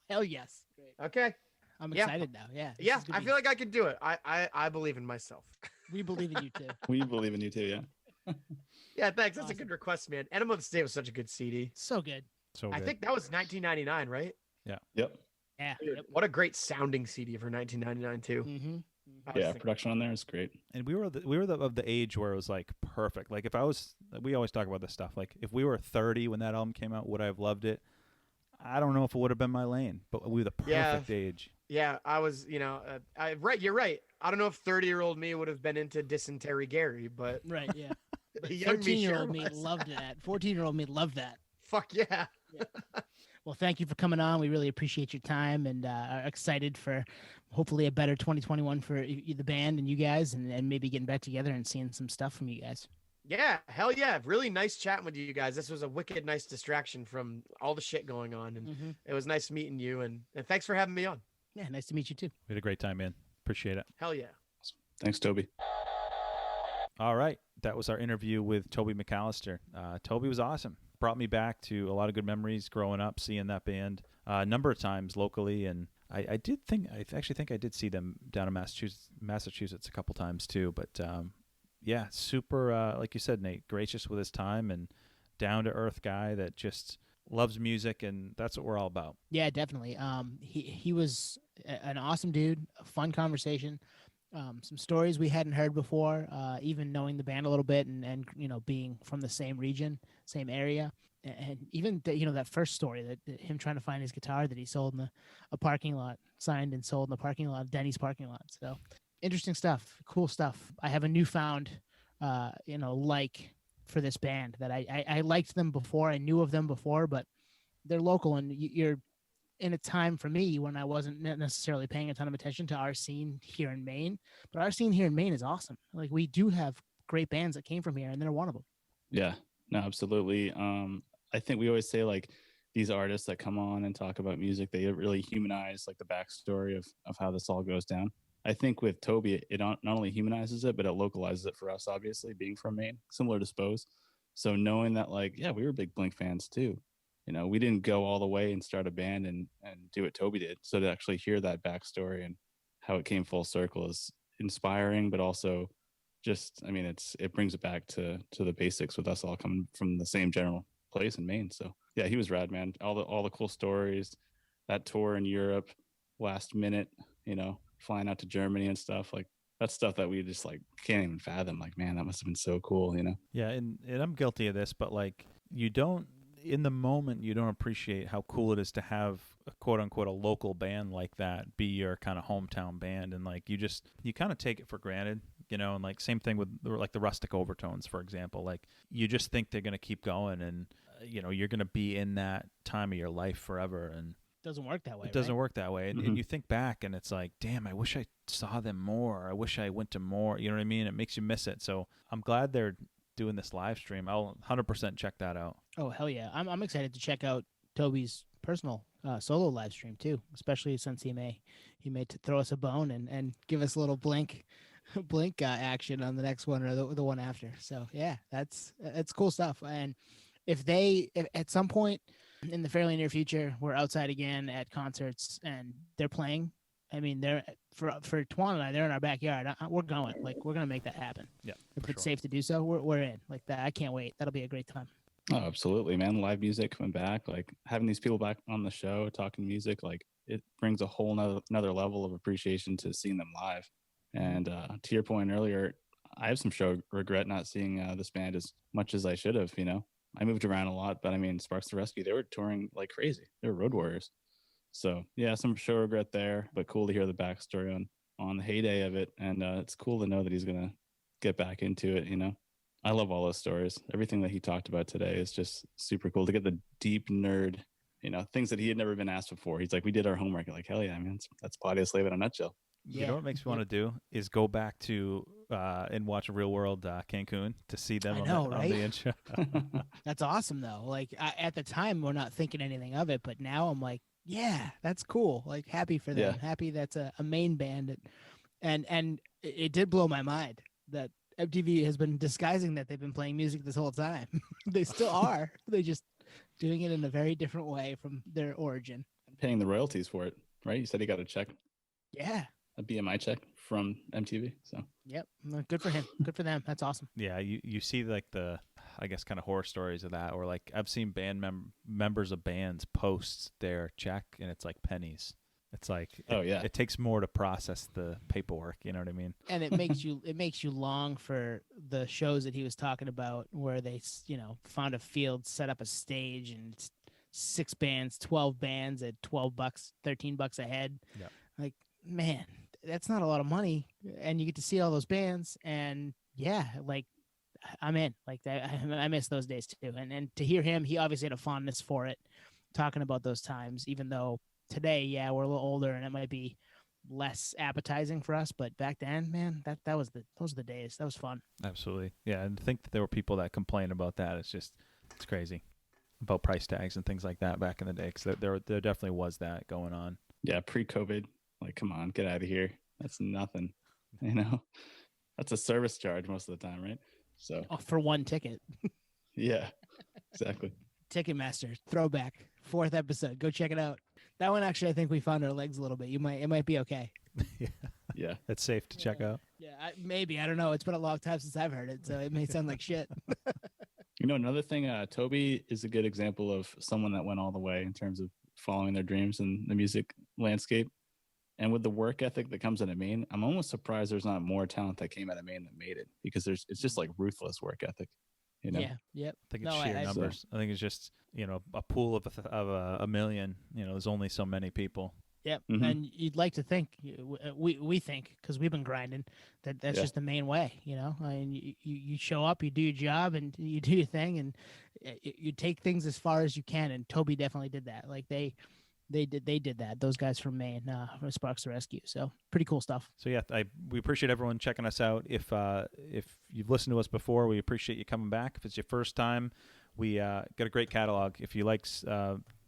Hell yes. Great. Okay. I'm Yeah. excited now. Yeah. Yeah, I feel like I could do it. I believe in myself. we believe in you too. We believe in you too. Yeah. Yeah, thanks. That's Awesome. a good request, man. Enema of the State was such a good CD. So good. So I good. think that was 1999, right? Yep. Yeah. Dude, what a great sounding CD for 1999 too. Mm-hmm. I was Yeah. thinking- Production on there is great. And we were of the age where it was like perfect. Like if we always talk about this stuff. Like if we were 30 when that album came out, would I have loved it? I don't know if it would have been my lane, but we were the perfect age. Yeah, I was. Right. You're right. I don't know if 30-year-old me would have been into Dysentery Gary, but Right. Yeah. the young me 13-year-old sure me was. loved that. 14-year-old me loved that. Fuck yeah. Well, thank you for coming on. We really appreciate your time and are excited for hopefully a better 2021 for the band and you guys and maybe getting back together and seeing some stuff from you guys. Yeah, hell yeah. Really nice chatting with you guys. This was a wicked nice distraction from all the shit going on. And it was nice meeting you. And thanks for having me on. Yeah, nice to meet you too. We had a great time, man. Appreciate it. Hell yeah. Thanks, Toby. All right. That was our interview with Toby McAllister. Toby was awesome. Brought me back to a lot of good memories growing up, seeing that band a number of times locally. And I actually think I did see them down in Massachusetts a couple times too. But yeah, super, like you said, Nate, gracious with his time and down to earth guy that just loves music. And that's what we're all about. Yeah, definitely. He was an awesome dude, a fun conversation. Some stories we hadn't heard before, even knowing the band a little bit and being from the same region, same area. And even that first story that him trying to find his guitar that he sold in a parking lot, signed and sold in the parking lot, Denny's parking lot. So interesting stuff, cool stuff. I have a newfound, like for this band that I liked them before. I knew of them before, but they're local and you're in a time for me when I wasn't necessarily paying a ton of attention to our scene here in Maine, but our scene here in Maine is awesome. Like we do have great bands that came from here and they're one of them. Yeah, no, absolutely. I think we always say like these artists that come on and talk about music, they really humanize like the backstory of how this all goes down. I think with Toby, it not only humanizes it, but it localizes it for us, obviously being from Maine, similar to Spose. So knowing that like, yeah, we were big Blink fans too. We didn't go all the way and start a band and do what Toby did. So to actually hear that backstory and how it came full circle is inspiring, but also just, it brings it back to the basics with us all coming from the same general place in Maine. So yeah, he was rad, man. All the cool stories, that tour in Europe, last minute, flying out to Germany and stuff, like that's stuff that we just like can't even fathom. Like, man, that must have been so cool, you know? Yeah, and I'm guilty of this, but like you don't in the moment you don't appreciate how cool it is to have a quote unquote a local band like that be your kind of hometown band, and like you kind of take it for granted, you know, and like same thing with like the Rustic Overtones, for example. Like you just think they're going to keep going, and you know, you're going to be in that time of your life forever, and Doesn't work that way. it doesn't right? work that way. And you think back and it's like, damn, I wish I saw them more. I wish I went to more. You know what I mean? It makes you miss it. So I'm glad they're doing this live stream. I'll 100% check that out. Oh hell yeah! I'm excited to check out Toby's personal solo live stream too, especially since he may to throw us a bone and give us a little blink action on the next one or the one after. So yeah, that's cool stuff. And if at some point in the fairly near future we're outside again at concerts and they're playing, I mean, they're for Twan and I, they're in our backyard. We're going, like, we're gonna make that happen. Yeah, if it's safe to do so, we're in like that. I can't wait. That'll be a great time. Oh, absolutely, man. Live music coming back, like having these people back on the show talking music, like it brings a whole another level of appreciation to seeing them live. And to your point earlier, I have some show regret not seeing this band as much as I should have. You know, I moved around a lot, but I mean, Sparks the Rescue, they were touring like crazy. They were road warriors. So yeah, some show regret there, but cool to hear the backstory on the heyday of it. And it's cool to know that he's gonna get back into it. You know, I love all those stories. Everything that he talked about today is just super cool to get the deep nerd, you know, things that he had never been asked before. He's like, we did our homework. Like, hell yeah, man, that's Potty Slave in a nutshell. You know what makes me want to do is go back to and watch Real World Cancun to see them on the intro. That's awesome though. Like at the time, we're not thinking anything of it, but now I'm like, yeah, that's cool. Like happy for them. Yeah. Happy that's a main band, and it did blow my mind that MTV has been disguising that they've been playing music this whole time. They still are. They just doing it in a very different way from their origin. Paying the royalties for it, right? You said he got a check. Yeah. A BMI check from MTV. So yep, good for him. Good for them. That's awesome. Yeah, you see like the, I guess, kind of horror stories of that, or like I've seen band members of bands post their check and it's like pennies. It's like, it takes more to process the paperwork. You know what I mean? And it makes you long for the shows that he was talking about, where they, you know, found a field, set up a stage, and it's 6 bands, 12 bands at $12, $13 a head. Yeah. Like, man, that's not a lot of money, and you get to see all those bands, and yeah, like I'm in. Like I miss those days too. And to hear him, he obviously had a fondness for it, talking about those times, even though today, yeah, we're a little older and it might be less appetizing for us, but back then, man, those were the days. That was fun. Absolutely. Yeah, and to think that there were people that complain about that, it's crazy, about price tags and things like that back in the day, because there definitely was that going on. Yeah, pre-COVID, like, come on, get out of here. That's nothing, you know. That's a service charge most of the time, right? So for one ticket. Yeah, exactly. Ticketmaster throwback, 4th episode. Go check it out. That one, actually, I think we found our legs a little bit. It might be okay. Yeah, it's safe to check out. Yeah, maybe. I don't know. It's been a long time since I've heard it, so it may sound like shit. You know, another thing, Toby is a good example of someone that went all the way in terms of following their dreams in the music landscape. And with the work ethic that comes out of Maine, I'm almost surprised there's not more talent that came out of Maine that made it, because it's just like ruthless work ethic, you know? Yeah, yep. I think it's sheer numbers. I think it's just, you know, a pool of a million, you know, there's only so many people. Yep. Mm-hmm. And you'd like to think, we think, because we've been grinding, that's just the main way, you know. I mean, you show up, you do your job, and you do your thing, and you take things as far as you can. And Toby definitely did that. Like they did that. Those guys from Maine, from Sparks the Rescue. So pretty cool stuff. So yeah, we appreciate everyone checking us out. If you've listened to us before, we appreciate you coming back. If it's your first time, we got a great catalog. If you like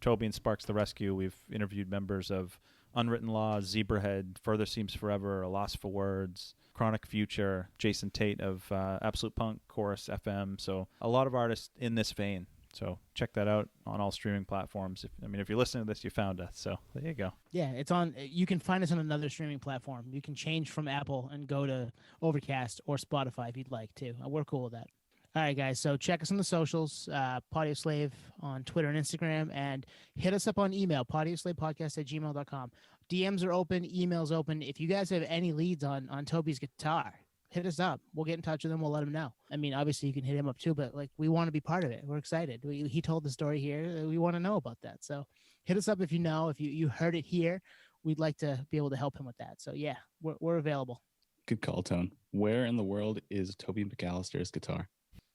Toby and Sparks the Rescue, we've interviewed members of Unwritten Laws, Zebrahead, Further Seems Forever, A Loss for Words, Chronic Future, Jason Tate of Absolute Punk, Chorus FM. So a lot of artists in this vein. So check that out on all streaming platforms. If you're listening to this, you found us. So there you go. Yeah, it's on. You can find us on another streaming platform. You can change from Apple and go to Overcast or Spotify if you'd like to. We're cool with that. All right, guys. So check us on the socials, Patio Slave on Twitter and Instagram, and hit us up on email, patioslavepodcast@gmail.com. DMs are open, emails open. If you guys have any leads on Toby's guitar, hit us up. We'll get in touch with him. We'll let him know. I mean, obviously you can hit him up too, but like we want to be part of it. We're excited. He told the story here. We want to know about that. So hit us up if you know, if you heard it here. We'd like to be able to help him with that. So yeah, we're available. Good call, Tone. Where in the world is Toby McAllister's guitar?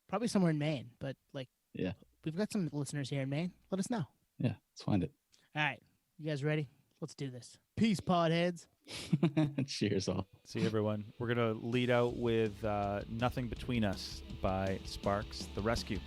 Probably somewhere in Maine, but like, Yeah, we've got some listeners here in Maine. Let us know. yeah. Let's find it. All right. You guys ready? Let's do this. Peace, podheads. Cheers, all. See everyone. We're gonna lead out with "Nothing Between Us" by Sparks the Rescue.